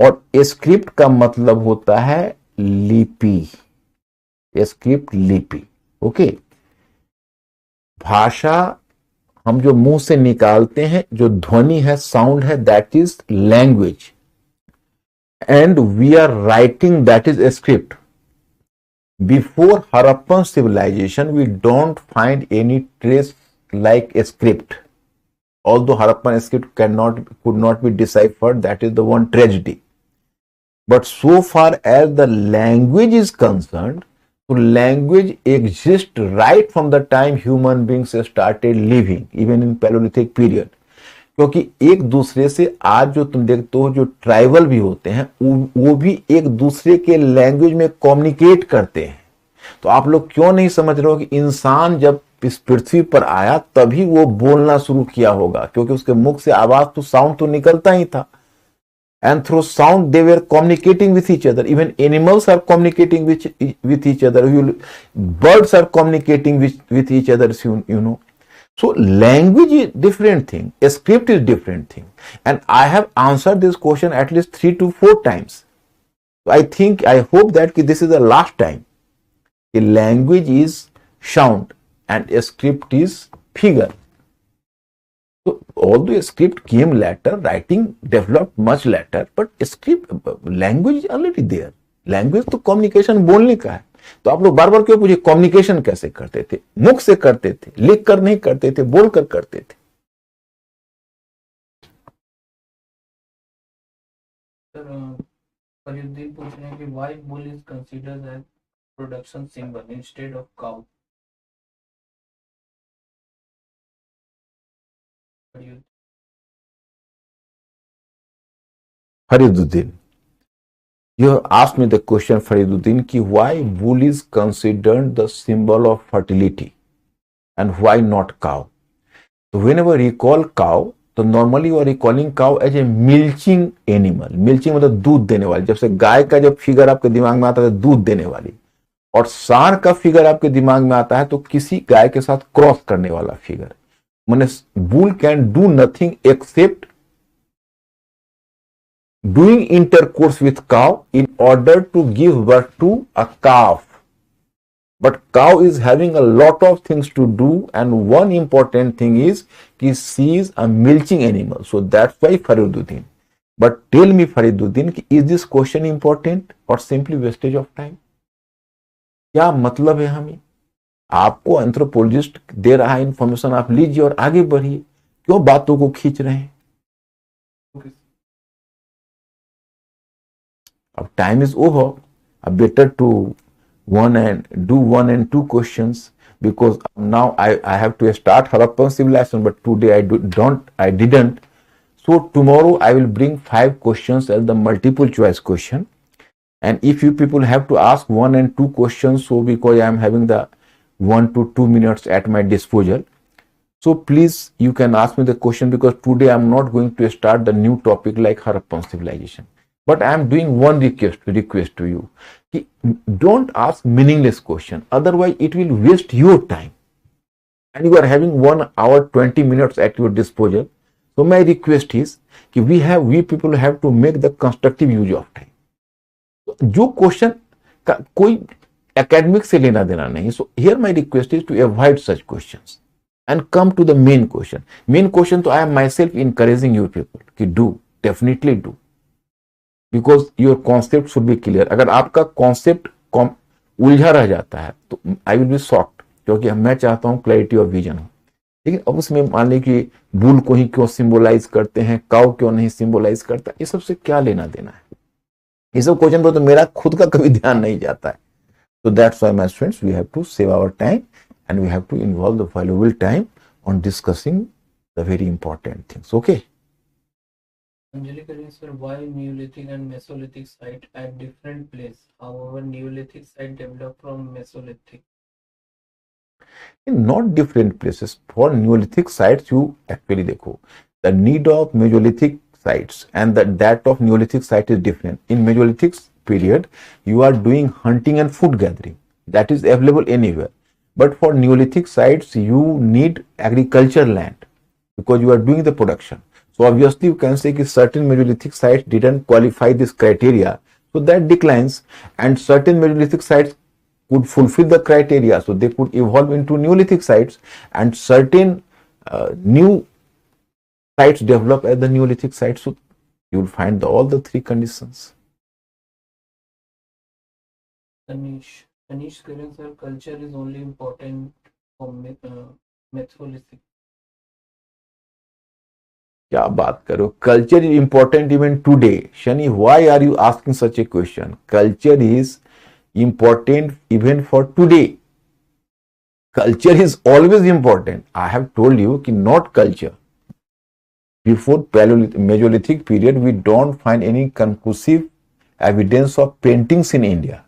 [SPEAKER 1] और स्क्रिप्ट का मतलब होता है लिपि. स्क्रिप्ट लिपि. ओके. भाषा हम जो मुंह से निकालते हैं, जो ध्वनि है, साउंड है, that is language. And we are writing, that is a script. Before Harappan civilization we don't find any trace like a script. Although Harappan script could not be deciphered, that is the one tragedy. But so far as the language is concerned, so language exists right from the time human beings started living, even in Paleolithic period. क्योंकि एक दूसरे से आज जो तुम देखते हो जो ट्राइबल भी होते हैं वो भी एक दूसरे के लैंग्वेज में कम्युनिकेट करते हैं. तो आप लोग क्यों नहीं समझ रहे हो कि इंसान जब इस पृथ्वी पर आया तभी वो बोलना शुरू किया होगा, क्योंकि उसके मुख से आवाज तो साउंड तो निकलता ही था. And through sound they were communicating with each other. Even animals are communicating with each other. Birds are communicating with each other, you know. So language is different thing. A script is different thing. And I have answered this question at least 3 to 4 times. So I hope that this is the last time. A language is sound and a script is figure. So although a script came later, writing developed much later, but a script, language is already there. Language तो communication बोलने का है. तो आप लोग बार बार क्यों पूछे communication कैसे करते थे? मुख से करते थे, लिख कर नहीं करते थे, बोल कर करते थे.
[SPEAKER 2] फरीदुद्दीन पूछ रहे हैं कि why bull is considered as production symbol instead of cow?
[SPEAKER 1] Fariduddin, you have asked me the question, Fariduddin, ki why bull is considered the symbol of fertility and why not cow? So whenever you call cow, तो normally you are recalling cow as a milking animal. Milking मतलब दूध देने वाली. जब से गाय का जब figure आपके दिमाग में आता है दूध देने वाली, और सांड का फिगर आपके दिमाग में आता है तो किसी गाय के साथ क्रॉस करने वाला फिगर. माने bull can do nothing except doing intercourse with cow in order to give birth to a calf. But cow is having a lot of things to do, and one important thing is that she is a milking animal. So that's why Fariduddin. But tell me, Fariduddin, is this question important or simply wastage of time? क्या मतलब है हमें? आपको anthropologist दे रहा है information, आप लीजिए और आगे बढ़िए. क्यों बातों को खींच रहे हैं? अब time is over. Better to do 1 and 2 questions, because now I have to start Harappan civilization, but today I didn't. So tomorrow I will bring 5 questions as the multiple choice question. And if you people have to ask 1 and 2 questions, so because I am having the 1 to 2 minutes at my disposal, So please, you can ask me the question, because today I'm not going to start the new topic like Harappan civilization. But I am doing one request to you. Don't ask meaningless question. Otherwise, it will waste your time. And you are having 1 hour 20 minutes at your disposal. So my request is we people have to make the constructive use of time. जो question का कोई academic से लेना देना नहीं. So here my request is to avoid such questions and come to the main question. Main question, तो I am myself encouraging you people कि do, definitely do, because your concept should be clear. अगर आपका concept उलझा रह जाता है तो I will be shocked, क्योंकि मैं चाहता हूं क्लैरिटी ऑफ विजन हो. लेकिन अब उसमें मान ली कि बुल को ही क्यों सिंबलाइज करते हैं, काउ क्यों नहीं सिंबलाइज करता, ये सबसे क्या लेना देना है. ये सब क्वेश्चन पर तो मेरा खुद का कभी ध्यान नहीं जाता है. So that's why, my friends, we have to save our time and we have to involve the valuable time on discussing the very important things. Okay.
[SPEAKER 2] Anjali Karim sir, why Neolithic and Mesolithic site at different place? However, Neolithic site developed from Mesolithic.
[SPEAKER 1] In not different places. For Neolithic sites, you actually देखो, the need of Mesolithic sites and that of Neolithic site is different. In Mesolithic period, you are doing hunting and food gathering. That is available anywhere. But for Neolithic sites, you need agriculture land because you are doing the production. So obviously you can say that certain Mesolithic sites didn't qualify this criteria, so that declines, and certain Mesolithic sites could fulfill the criteria, so they could evolve into Neolithic sites, and certain new sites develop as the Neolithic sites. So you will find all the three conditions.
[SPEAKER 2] Anish Karim sir, culture is only important for Mesolithic.
[SPEAKER 1] क्या बात करो, culture is important even today. Shani, why are you asking such a question? Culture is important even for today. Culture is always important. I have told you कि not culture. Before Mesolithic period, we don't find any conclusive evidence of paintings in India.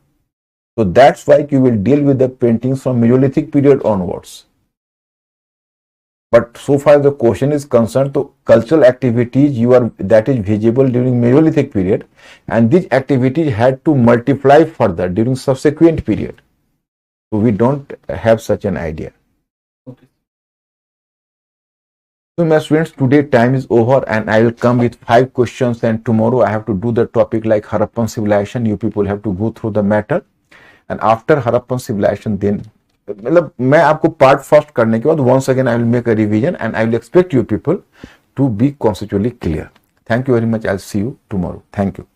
[SPEAKER 1] So that's why you will deal with the paintings from Mesolithic period onwards. But so far the question is concerned, to cultural activities that is visible during Mesolithic period, and these activities had to multiply further during subsequent period. So we don't have such an idea.
[SPEAKER 2] Okay.
[SPEAKER 1] So my students, today time is over and I will come with 5 questions, and tomorrow I have to do the topic like Harappan civilization. You people have to go through the matter, and after Harappan civilization then मतलब मैं आपको part first करने के बाद once again I will make a revision and I will expect you people to be conceptually clear. Thank you very much. I'll see you tomorrow. Thank you.